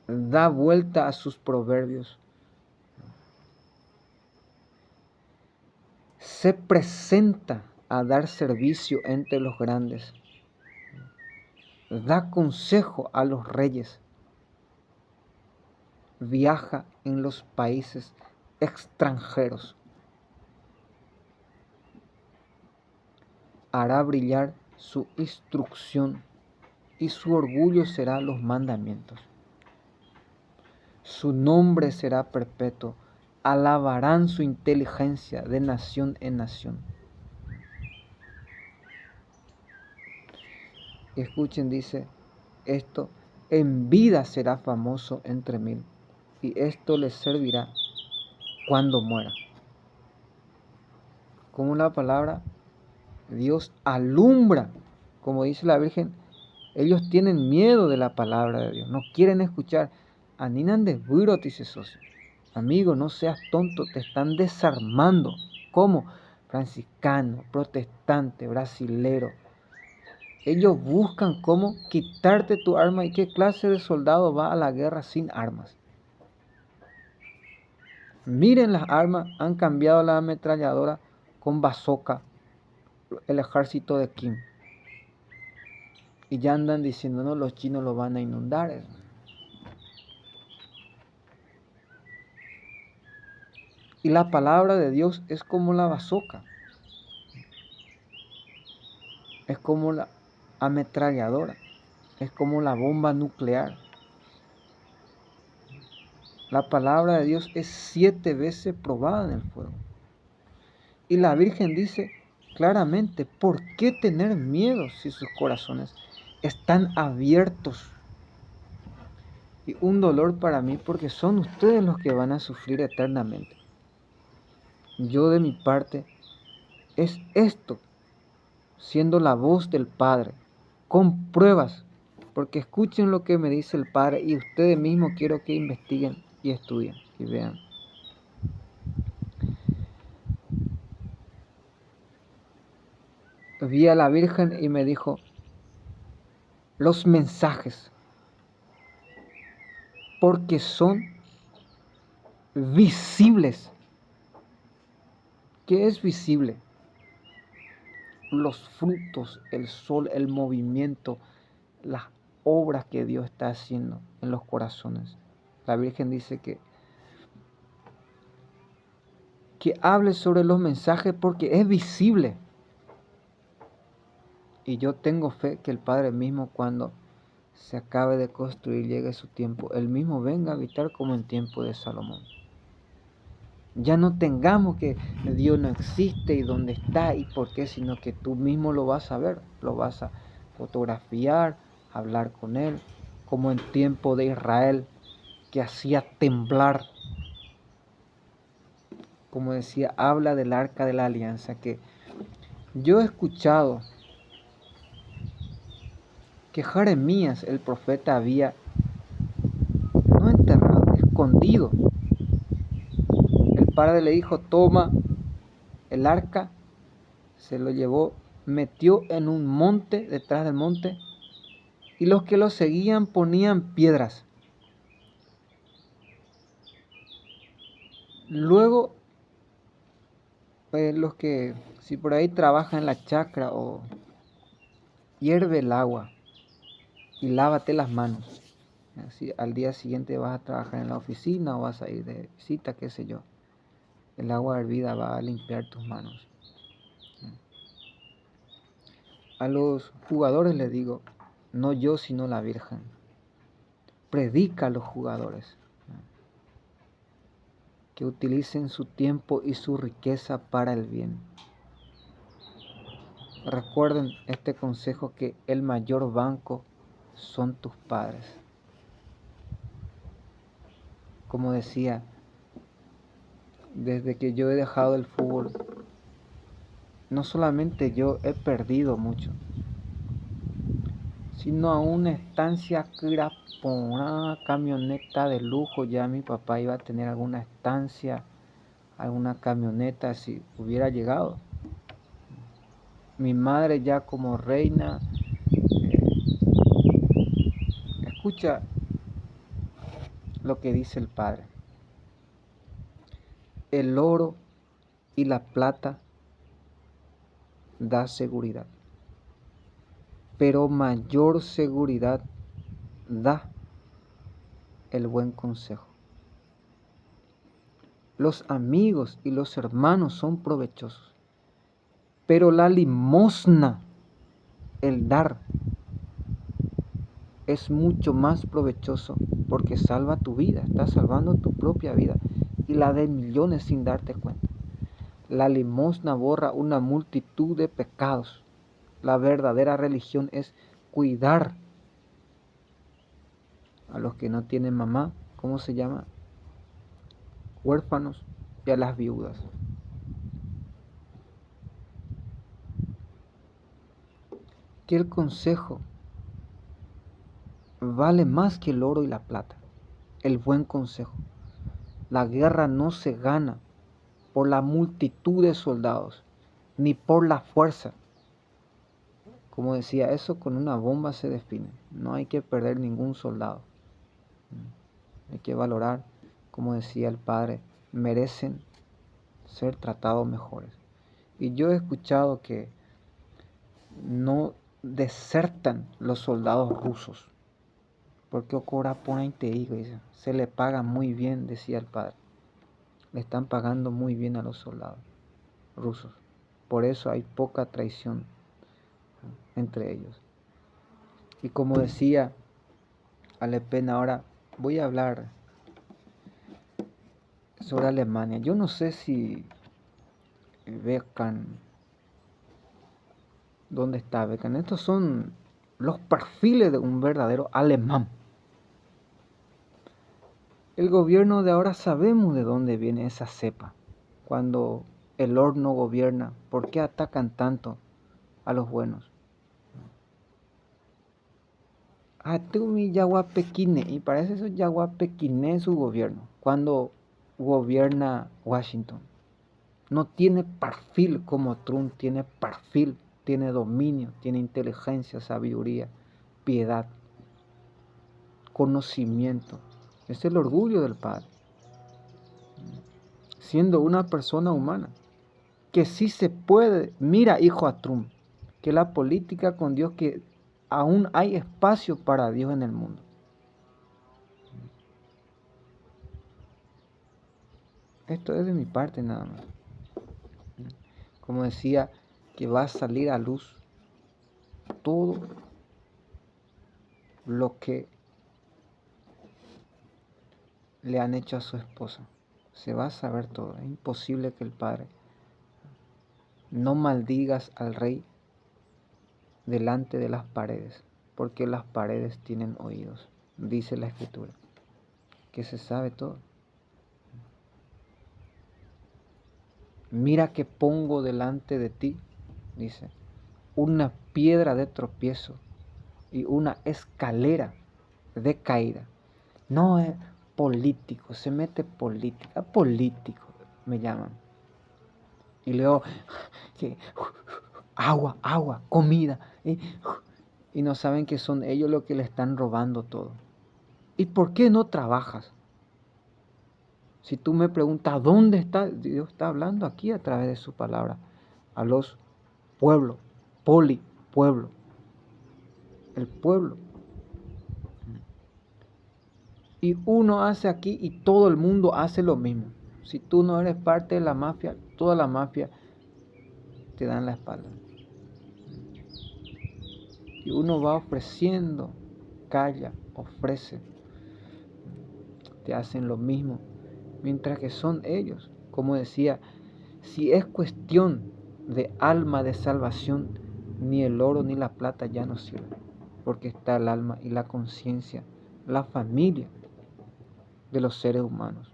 Da vuelta a sus proverbios. Se presenta a dar servicio entre los grandes. Da consejo a los reyes. Viaja en los países extranjeros. Hará brillar su instrucción y su orgullo será los mandamientos. Su nombre será perpetuo. Alabarán su inteligencia de nación en nación. Escuchen, dice, esto en vida será famoso entre mil, y esto les servirá cuando muera. Como la palabra Dios alumbra, como dice la Virgen, ellos tienen miedo de la palabra de Dios, no quieren escuchar. Aninan de buiro, dice socio. Amigo, no seas tonto, te están desarmando. ¿Cómo? Franciscano, protestante, brasilero. Ellos buscan cómo quitarte tu arma. ¿Y qué clase de soldado va a la guerra sin armas? Miren las armas, han cambiado la ametralladora con bazooka, el ejército de Kim. Y ya andan diciendo, no, los chinos lo van a inundar. Y la palabra de Dios es como la bazooka. Es como la ametralladora. Es como la bomba nuclear. La palabra de Dios es 7 veces probada en el fuego. Y la Virgen dice claramente, ¿por qué tener miedo si sus corazones están abiertos? Y un dolor para mí porque son ustedes los que van a sufrir eternamente. Yo de mi parte es esto, siendo la voz del Padre, con pruebas, porque escuchen lo que me dice el Padre y ustedes mismos quiero que investiguen y estudien y vean. Vi a la Virgen y me dijo, los mensajes, porque son visibles. ¿Qué es visible? Los frutos, el sol, el movimiento, las obras que Dios está haciendo en los corazones. La Virgen dice que hable sobre los mensajes porque es visible. Y yo tengo fe que el Padre mismo, cuando se acabe de construir, llegue su tiempo, Él mismo venga a habitar como en tiempo de Salomón. Ya no tengamos que Dios no existe y dónde está y por qué, sino que tú mismo lo vas a ver, lo vas a fotografiar, hablar con Él, como en tiempo de Israel, que hacía temblar como decía, habla del arca de la alianza, que yo he escuchado que Jeremías, el profeta, había no enterrado, escondido. El padre le dijo, toma el arca, se lo llevó, metió en un monte, detrás del monte, y los que lo seguían ponían piedras. Luego, los que, si por ahí trabajan en la chacra o hierve el agua y lávate las manos. Así, al día siguiente vas a trabajar en la oficina o vas a ir de visita, qué sé yo. El agua hervida va a limpiar tus manos. A los jugadores les digo, no yo sino la Virgen. Predica a los jugadores que utilicen su tiempo y su riqueza para el bien. Recuerden este consejo, que el mayor banco son tus padres. Como decía, desde que yo he dejado el fútbol, no solamente yo he perdido mucho, sino a una estancia una camioneta de lujo. Ya mi papá iba a tener alguna estancia, alguna camioneta si hubiera llegado. Mi madre ya como reina, escucha lo que dice el Padre. El oro y la plata da seguridad, pero mayor seguridad da el buen consejo. Los amigos y los hermanos son provechosos, pero la limosna, el dar, es mucho más provechoso, porque salva tu vida, está salvando tu propia vida y la de millones sin darte cuenta. La limosna borra una multitud de pecados. La verdadera religión es cuidar a los que no tienen mamá, ¿cómo se llama? Huérfanos, y a las viudas. Que el consejo vale más que el oro y la plata. El buen consejo. La guerra no se gana por la multitud de soldados, ni por la fuerza. Como decía, eso con una bomba se define. No hay que perder ningún soldado. Hay que valorar, como decía el padre, merecen ser tratados mejores. Y yo he escuchado que no desertan los soldados rusos, porque Okora pone te digo, se le paga muy bien, decía el padre. Le están pagando muy bien a los soldados rusos. Por eso hay poca traición entre ellos. Y como decía Alepen, ahora voy a hablar sobre Alemania. Yo no sé si Bekan, ¿dónde está Bekan? Estos son los perfiles de un verdadero alemán. El gobierno de ahora sabemos de dónde viene esa cepa. Cuando el horno gobierna, ¿por qué atacan tanto a los buenos? Atumi Yaguapequine, y parece eso Yaguapequine su gobierno, cuando gobierna Washington. No tiene perfil como Trump, tiene perfil, tiene dominio, tiene inteligencia, sabiduría, piedad, conocimiento. Es el orgullo del Padre, siendo una persona humana, que sí se puede. Mira, hijo, a Trump, que la política con Dios, que aún hay espacio para Dios en el mundo. Esto es de mi parte nada más. Como decía, que va a salir a luz todo lo que le han hecho a su esposa. Se va a saber todo. Es imposible que el Padre no maldigas al rey delante de las paredes, porque las paredes tienen oídos, dice la Escritura, que se sabe todo. Mira que pongo delante de ti, dice, una piedra de tropiezo y una escalera de caída. No es político, se mete política, político me llaman. Y leo que agua, comida. Y no saben que son ellos los que le están robando todo. ¿Y por qué no trabajas? Si tú me preguntas, ¿dónde está? Dios está hablando aquí a través de su palabra. A los pueblos, pueblo. El pueblo. Y uno hace aquí y todo el mundo hace lo mismo. Si tú no eres parte de la mafia, toda la mafia te dan la espalda. Y uno va ofreciendo, calla, ofrece. Te hacen lo mismo. Mientras que son ellos, como decía, si es cuestión de alma de salvación, ni el oro ni la plata ya no sirven. Porque está el alma y la conciencia, la familia de los seres humanos.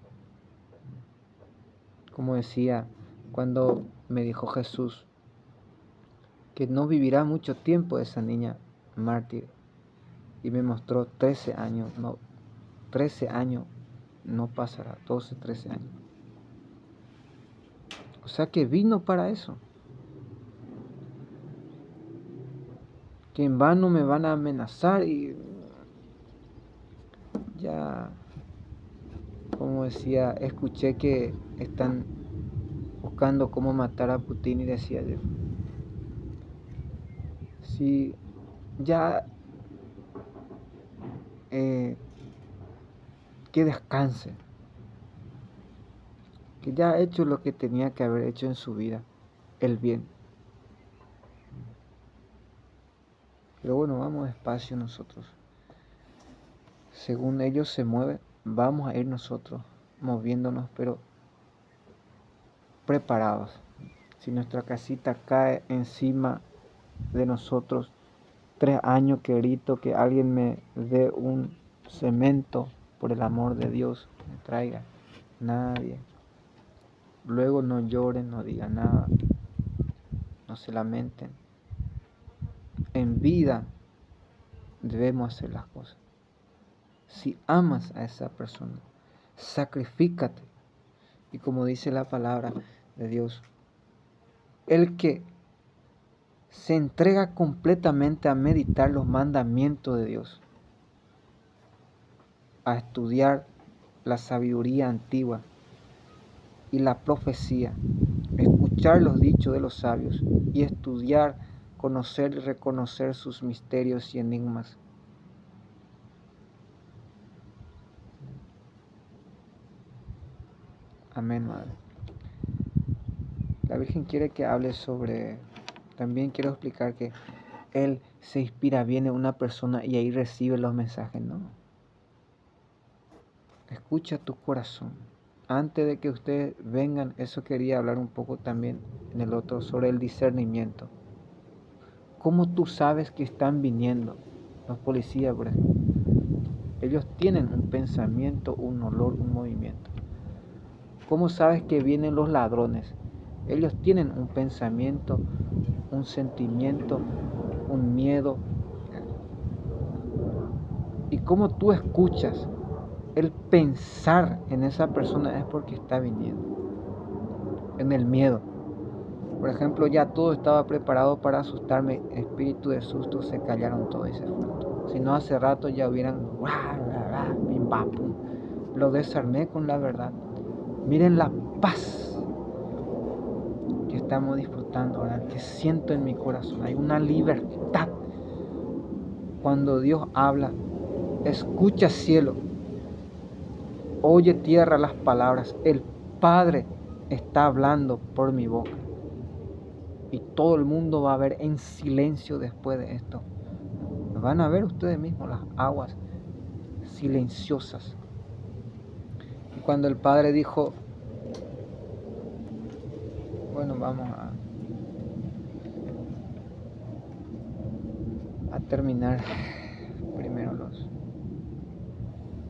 Como decía cuando me dijo Jesús que no vivirá mucho tiempo esa niña mártir, y me mostró 13 años no pasará, 12, 13 años. O sea que vino para eso. Que en vano me van a amenazar y ya, como decía, escuché que están buscando cómo matar a Putin y decía yo, si ya que descanse, que ya ha hecho lo que tenía que haber hecho en su vida, el bien. Pero bueno, vamos despacio nosotros. Según ellos se mueven, vamos a ir nosotros moviéndonos, pero preparados. Si nuestra casita cae encima de nosotros, 3 años que grito que alguien me dé un cemento, por el amor de Dios, me traiga. Nadie. Luego no lloren, no digan nada, no se lamenten. En vida debemos hacer las cosas. Si amas a esa persona, sacrifícate. Y como dice la palabra de Dios, el que se entrega completamente a meditar los mandamientos de Dios, a estudiar la sabiduría antigua y la profecía, escuchar los dichos de los sabios y estudiar, conocer y reconocer sus misterios y enigmas. Amén, Madre. La Virgen quiere que hable sobre... También quiero explicar que Él se inspira bien en una persona y ahí recibe los mensajes, ¿no? Escucha tu corazón. Antes de que ustedes vengan, eso quería hablar un poco también en el otro sobre el discernimiento. ¿Cómo tú sabes que están viniendo los policías, por ejemplo? Ellos tienen un pensamiento, un olor, un movimiento. ¿Cómo sabes que vienen los ladrones? Ellos tienen un pensamiento, un sentimiento, un miedo. Y cómo tú escuchas el pensar en esa persona es porque está viniendo. En el miedo. Por ejemplo, ya todo estaba preparado para asustarme. Espíritu de susto, se callaron todos y se fueron. Si no, hace rato ya hubieran bim, bam, pum. Lo desarmé con la verdad. Miren la paz que estamos disfrutando ahora, que siento en mi corazón. Hay una libertad. Cuando Dios habla, escucha cielo, oye tierra las palabras. El Padre está hablando por mi boca. Y todo el mundo va a ver en silencio después de esto. Van a ver ustedes mismos las aguas silenciosas. Y cuando el Padre dijo, bueno, vamos a terminar primero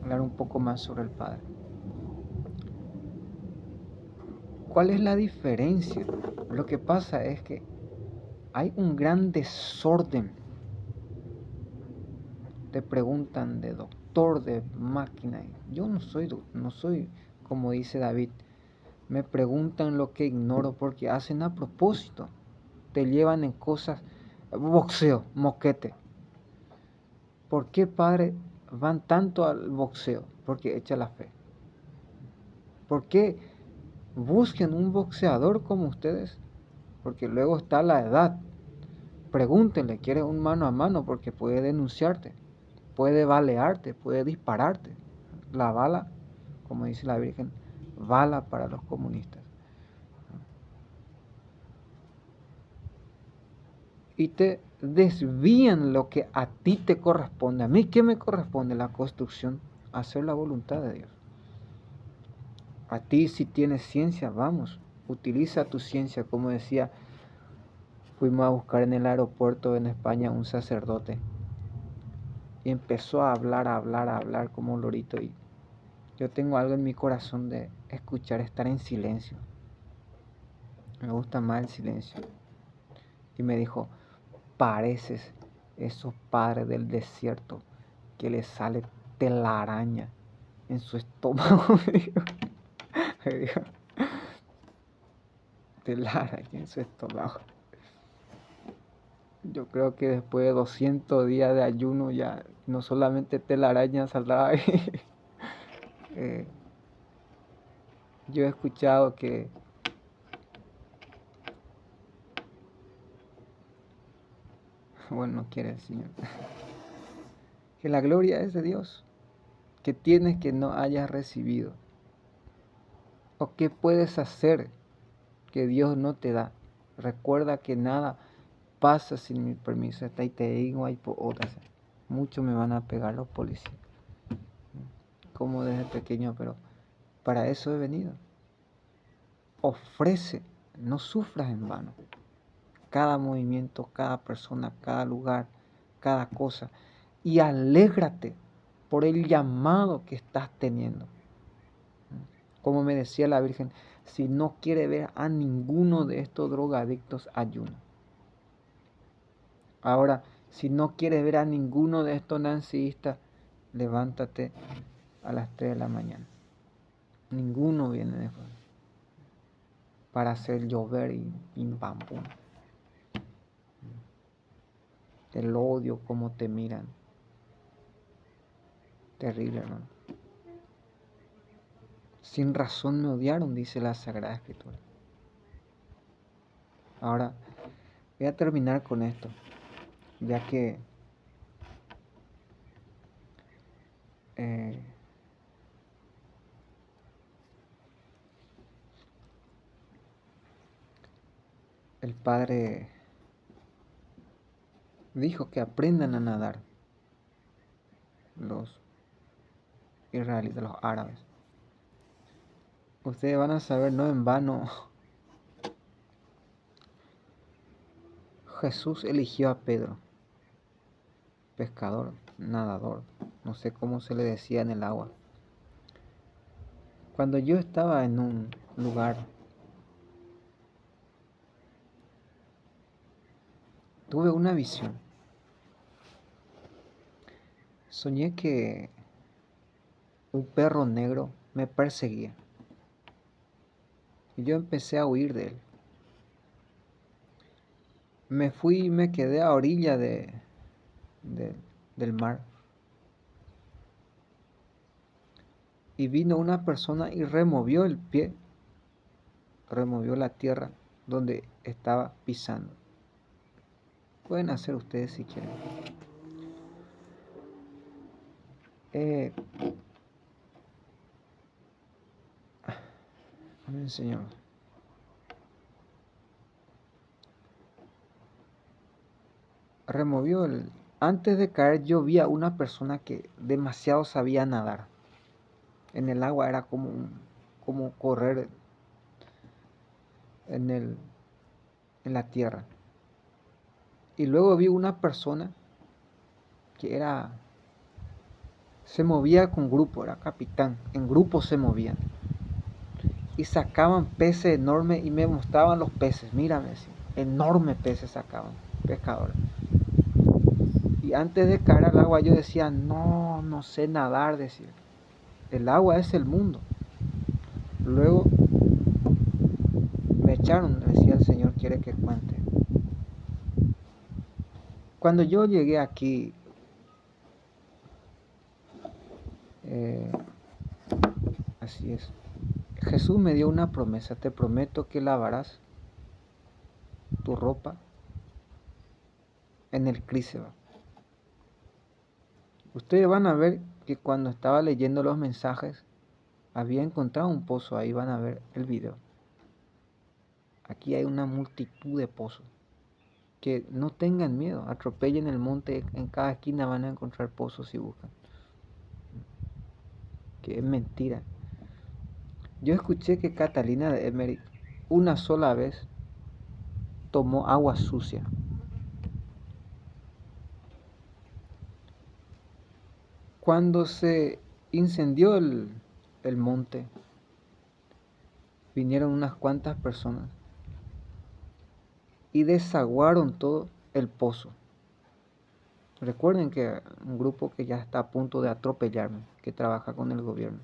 hablar un poco más sobre el Padre. ¿Cuál es la diferencia? Lo que pasa es que hay un gran desorden. Te preguntan de doctor, de máquina. Yo no soy como dice David. Me preguntan lo que ignoro porque hacen a propósito. Te llevan en cosas, boxeo, moquete. ¿Por qué, padre, van tanto al boxeo? Porque echa la fe. ¿Por qué busquen un boxeador como ustedes? Porque luego está la edad. Pregúntenle, ¿quieres un mano a mano? Porque puede denunciarte, puede balearte, puede dispararte. La bala, como dice la Virgen, bala para los comunistas. Y te desvían lo que a ti te corresponde. ¿A mí qué me corresponde? La construcción, hacer la voluntad de Dios. A ti, si tienes ciencia, vamos, utiliza tu ciencia. Como decía, fuimos a buscar en el aeropuerto en España un sacerdote y empezó a hablar como un lorito. Y yo tengo algo en mi corazón de escuchar, estar en silencio. Me gusta más el silencio. Y me dijo, pareces esos padres del desierto que les sale telaraña en su estómago. Me dijo, telaraña en su estómago. Yo creo que después de 200 días de ayuno ya no solamente telaraña saldrá ahí. Yo he escuchado que bueno, no quiere el Señor, que la gloria es de Dios, que tienes que no hayas recibido, o qué puedes hacer que Dios no te da. Recuerda que nada pasa sin mi permiso. Hasta ahí te digo, hay por otras. Muchos me van a pegar los policías, como desde pequeño, pero para eso he venido. Ofrece, no sufras en vano. Cada movimiento, cada persona, cada lugar, cada cosa. Y alégrate por el llamado que estás teniendo. Como me decía la Virgen, si no quiere ver a ninguno de estos drogadictos, ayuna. Ahora, si no quieres ver a ninguno de estos nancistas, levántate a las 3 de la mañana. Ninguno viene después para hacer llover y pim pam pum. El odio, cómo te miran. Terrible, hermano. Sin razón me odiaron, dice la Sagrada Escritura. Ahora, voy a terminar con esto, ya que el Padre dijo que aprendan a nadar los israelitas, los árabes. Ustedes van a saber, no en vano, Jesús eligió a Pedro, pescador, nadador, no sé cómo se le decía en el agua. Cuando yo estaba en un lugar, tuve una visión. Soñé que un perro negro me perseguía y yo empecé a huir de él. Me fui y me quedé a orilla del mar. Y vino una persona y removió el pie, removió la tierra donde estaba pisando. Pueden hacer ustedes si quieren. Amén, Señor. Removió el... Antes de caer yo vi a una persona que demasiado sabía nadar. En el agua era como correr en la tierra. Y luego vi una persona que se movía con grupo, era capitán, en grupo se movían. y sacaban peces enormes y me mostraban los peces. Mírame, sí, enormes peces sacaban, pescadores. Y antes de caer al agua yo decía, no, no sé nadar, decía. El agua es el mundo. Luego me echaron, decía el Señor, quiere que cuente. Cuando yo llegué aquí, así es, Jesús me dio una promesa, te prometo que lavarás tu ropa en el Críseba. Ustedes van a ver que cuando estaba leyendo los mensajes, había encontrado un pozo, ahí van a ver el video. Aquí hay una multitud de pozos. Que no tengan miedo, atropellen el monte, en cada esquina van a encontrar pozos si buscan. Que es mentira. Yo escuché que Catalina de Emmerich una sola vez tomó agua sucia. Cuando se incendió el monte, vinieron unas cuantas personas y desaguaron todo el pozo. Recuerden que un grupo que ya está a punto de atropellarme, que trabaja con el gobierno,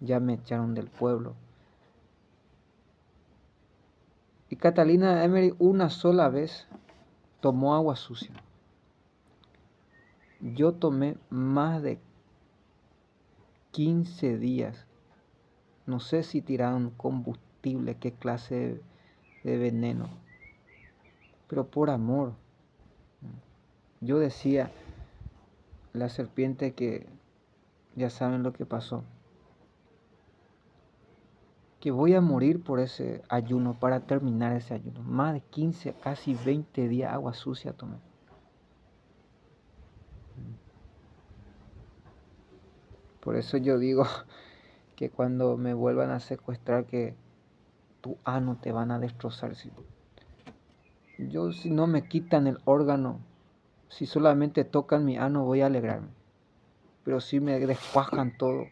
ya me echaron del pueblo. Y Catalina Emmerich una sola vez tomó agua sucia. Yo tomé más de 15 días. No sé si tiraron combustible, qué clase de veneno. Pero por amor. Yo decía, la serpiente que ya saben lo que pasó. Que voy a morir por ese ayuno, para terminar ese ayuno. Más de 15, casi 20 días agua sucia tomé. Por eso yo digo que cuando me vuelvan a secuestrar, que tu ano te van a destrozar. Yo, si no me quitan el órgano, si solamente tocan mi ano, voy a alegrarme. Pero si me descuajan todo,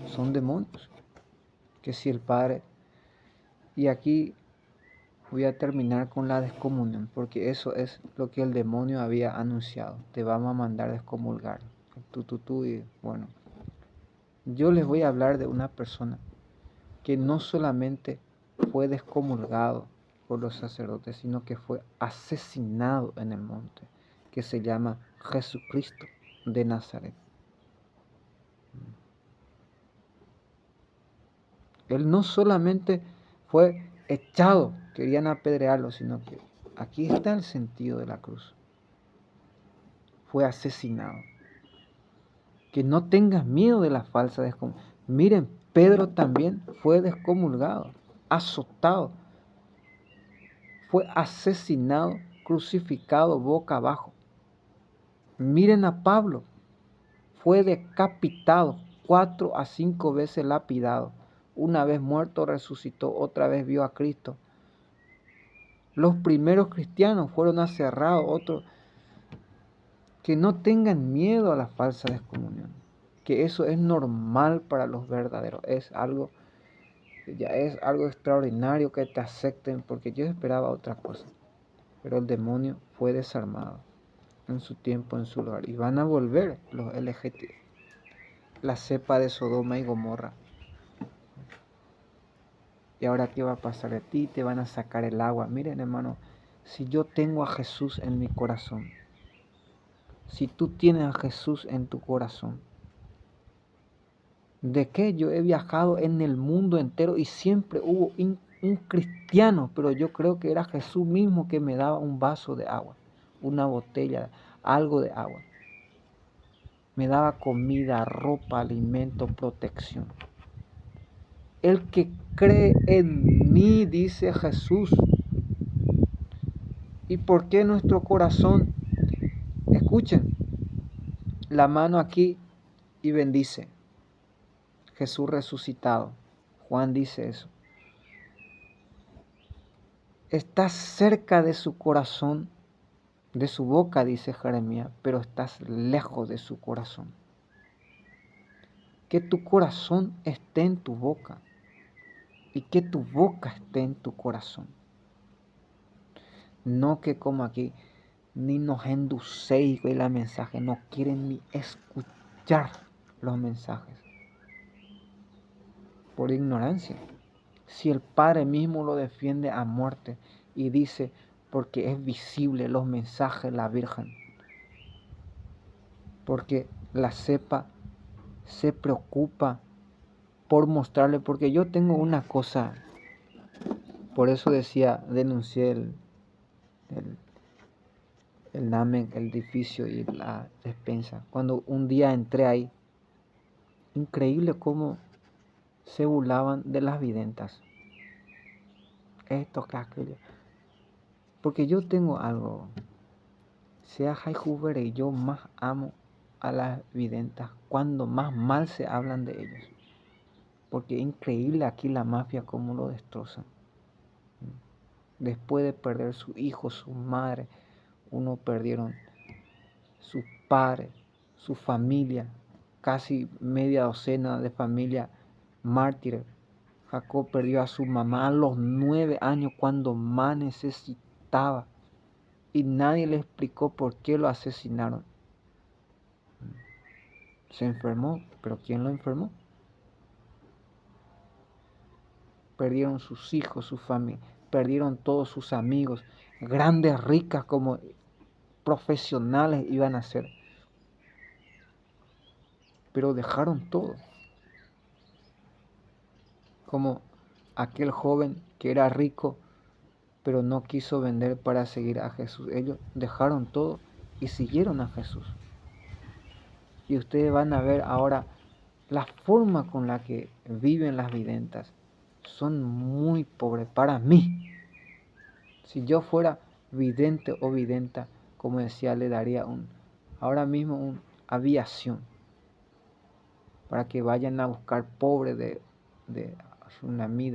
son demonios. Que si el Padre... Y aquí voy a terminar con la descomunión, porque eso es lo que el demonio había anunciado. Te vamos a mandar descomulgar. Y bueno, yo les voy a hablar de una persona que no solamente fue descomulgado por los sacerdotes, sino que fue asesinado en el monte, que se llama Jesucristo de Nazaret. Él no solamente fue echado, querían apedrearlo, sino que aquí está el sentido de la cruz. Fue asesinado. Que no tengas miedo de la falsa descomulgación. Miren, Pedro también fue descomulgado, azotado, fue asesinado, crucificado boca abajo. Miren a Pablo, fue decapitado, 4 a 5 veces lapidado. Una vez muerto resucitó, otra vez vio a Cristo. Los primeros cristianos fueron aserrados, otros. Que no tengan miedo a la falsa descomunión, que eso es normal para los verdaderos, ya es algo extraordinario que te acepten, porque yo esperaba otra cosa, pero el demonio fue desarmado en su tiempo, en su lugar, y van a volver los LGT, la cepa de Sodoma y Gomorra. Y ahora, ¿qué va a pasar de ti? Te van a sacar el agua. Miren, hermano, si yo tengo a Jesús en mi corazón, si tú tienes a Jesús en tu corazón, ¿de qué? Yo he viajado en el mundo entero y siempre hubo un cristiano, pero yo creo que era Jesús mismo que me daba un vaso de agua, una botella, algo de agua. Me daba comida, ropa, alimento, protección. El que cree en mí, dice Jesús. ¿Y por qué nuestro corazón? Escuchen, la mano aquí y bendice. Jesús resucitado. Juan dice eso. Estás cerca de su corazón, de su boca, dice Jeremías, pero estás lejos de su corazón. Que tu corazón esté en tu boca. y que tu boca esté en tu corazón. No que como aquí ni nos enducéis con el mensaje, no quieren ni escuchar los mensajes por ignorancia. Si el Padre mismo lo defiende a muerte y dice, porque es visible los mensajes de la Virgen, porque la cepa se preocupa por mostrarle, porque yo tengo una cosa, por eso decía, denuncié el NAMEC, el edificio y la despensa. Cuando un día entré ahí, increíble cómo se burlaban de las videntas. Esto, que aquello. Porque yo tengo algo, sea Jai Hoover y yo más amo a las videntas cuando más mal se hablan de ellos. Porque es increíble aquí la mafia cómo lo destrozan. Después de perder su hijo, su madre, uno perdieron sus padres, su familia, casi media docena de familia mártires. Jacob perdió a su mamá a los 9 años cuando más necesitaba y nadie le explicó por qué lo asesinaron. Se enfermó, pero ¿quién lo enfermó? Perdieron sus hijos, su familia, perdieron todos sus amigos, grandes, ricas como profesionales iban a ser, pero dejaron todo. Como aquel joven que era rico, pero no quiso vender para seguir a Jesús. Ellos dejaron todo y siguieron a Jesús. Y ustedes van a ver ahora la forma con la que viven las videntas. Son muy pobres. Para mí, si yo fuera vidente o videnta, como decía, le daría ahora mismo una aviación para que vayan a buscar pobres de tsunami,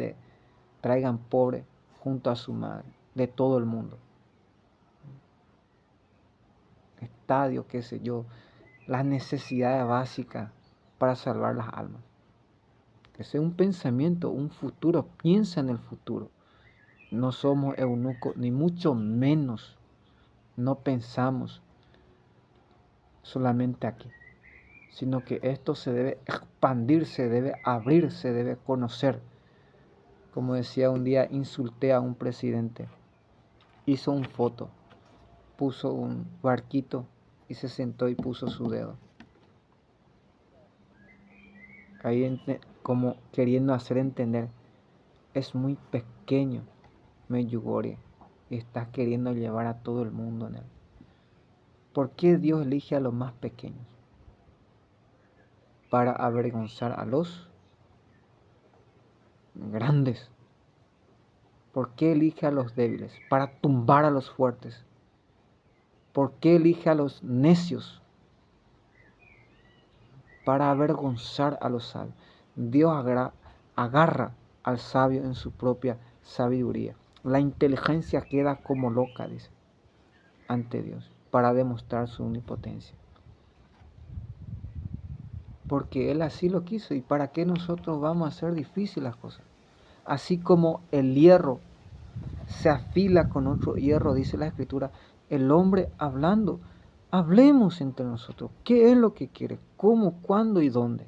traigan pobres junto a su madre, de todo el mundo. Estadios, qué sé yo, las necesidades básicas para salvar las almas. Que sea un pensamiento, un futuro, piensa en el futuro. No somos eunucos, ni mucho menos. No pensamos solamente aquí, sino que esto se debe expandir, se debe abrir, se debe conocer. Como decía un día, insulté a un presidente, hizo una foto, puso un barquito y se sentó y puso su dedo. Ahí como queriendo hacer entender, es muy pequeño Medjugorje y estás queriendo llevar a todo el mundo en él. ¿Por qué Dios elige a los más pequeños? Para avergonzar a los grandes. ¿Por qué elige a los débiles? Para tumbar a los fuertes. ¿Por qué elige a los necios? Para avergonzar a los sabios. Dios agarra al sabio en su propia sabiduría. La inteligencia queda como loca, dice, ante Dios, para demostrar su omnipotencia. Porque Él así lo quiso. ¿Y para qué nosotros vamos a hacer difíciles las cosas? Así como el hierro se afila con otro hierro, dice la Escritura, el hombre hablando, hablemos entre nosotros. ¿Qué es lo que quiere? ¿Cómo? ¿Cuándo y dónde?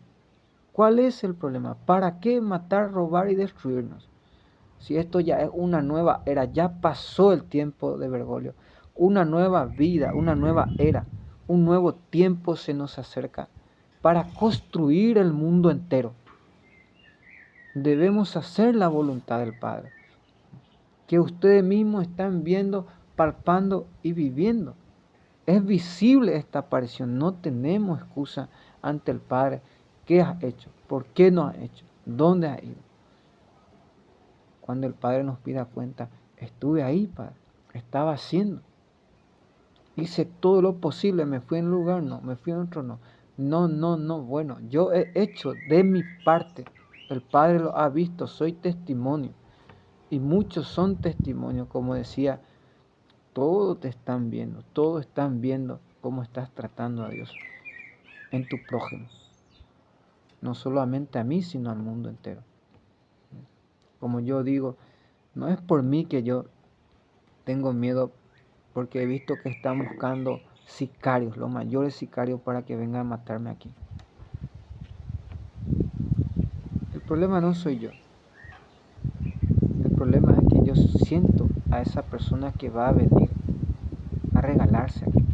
¿Cuál es el problema? ¿Para qué matar, robar y destruirnos? Si esto ya es una nueva era, ya pasó el tiempo de Bergoglio, una nueva vida, una nueva era, un nuevo tiempo se nos acerca para construir el mundo entero. Debemos hacer la voluntad del Padre, que ustedes mismos están viendo, palpando y viviendo. Es visible esta aparición, no tenemos excusa ante el Padre. ¿Qué has hecho? ¿Por qué no has hecho? ¿Dónde has ido? Cuando el Padre nos pida cuenta, estuve ahí, Padre, estaba haciendo. Hice todo lo posible, me fui en un lugar, no, me fui en otro, no. No, bueno, yo he hecho de mi parte. El Padre lo ha visto, soy testimonio. Y muchos son testimonios, como decía, todos te están viendo, todos están viendo cómo estás tratando a Dios en tu prójimo. No solamente a mí, sino al mundo entero. Como yo digo, no es por mí que yo tengo miedo, porque he visto que están buscando sicarios, los mayores sicarios, para que vengan a matarme aquí. El problema no soy yo. El problema es que yo siento a esa persona que va a venir a regalarse aquí.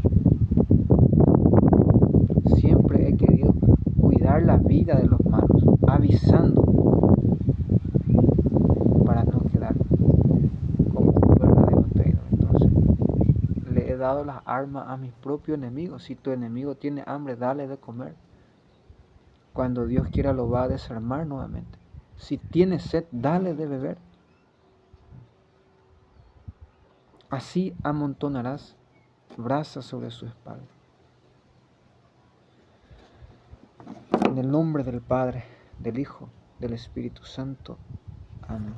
Siempre he querido cuidar la vida de los malos, avisando para no quedar como un verdadero traidor. Entonces, le he dado las armas a mis propios enemigos. Si tu enemigo tiene hambre, dale de comer. Cuando Dios quiera lo va a desarmar nuevamente. Si tiene sed, dale de beber. Así amontonarás brasas sobre su espalda. En el nombre del Padre, del Hijo, del Espíritu Santo. Amén.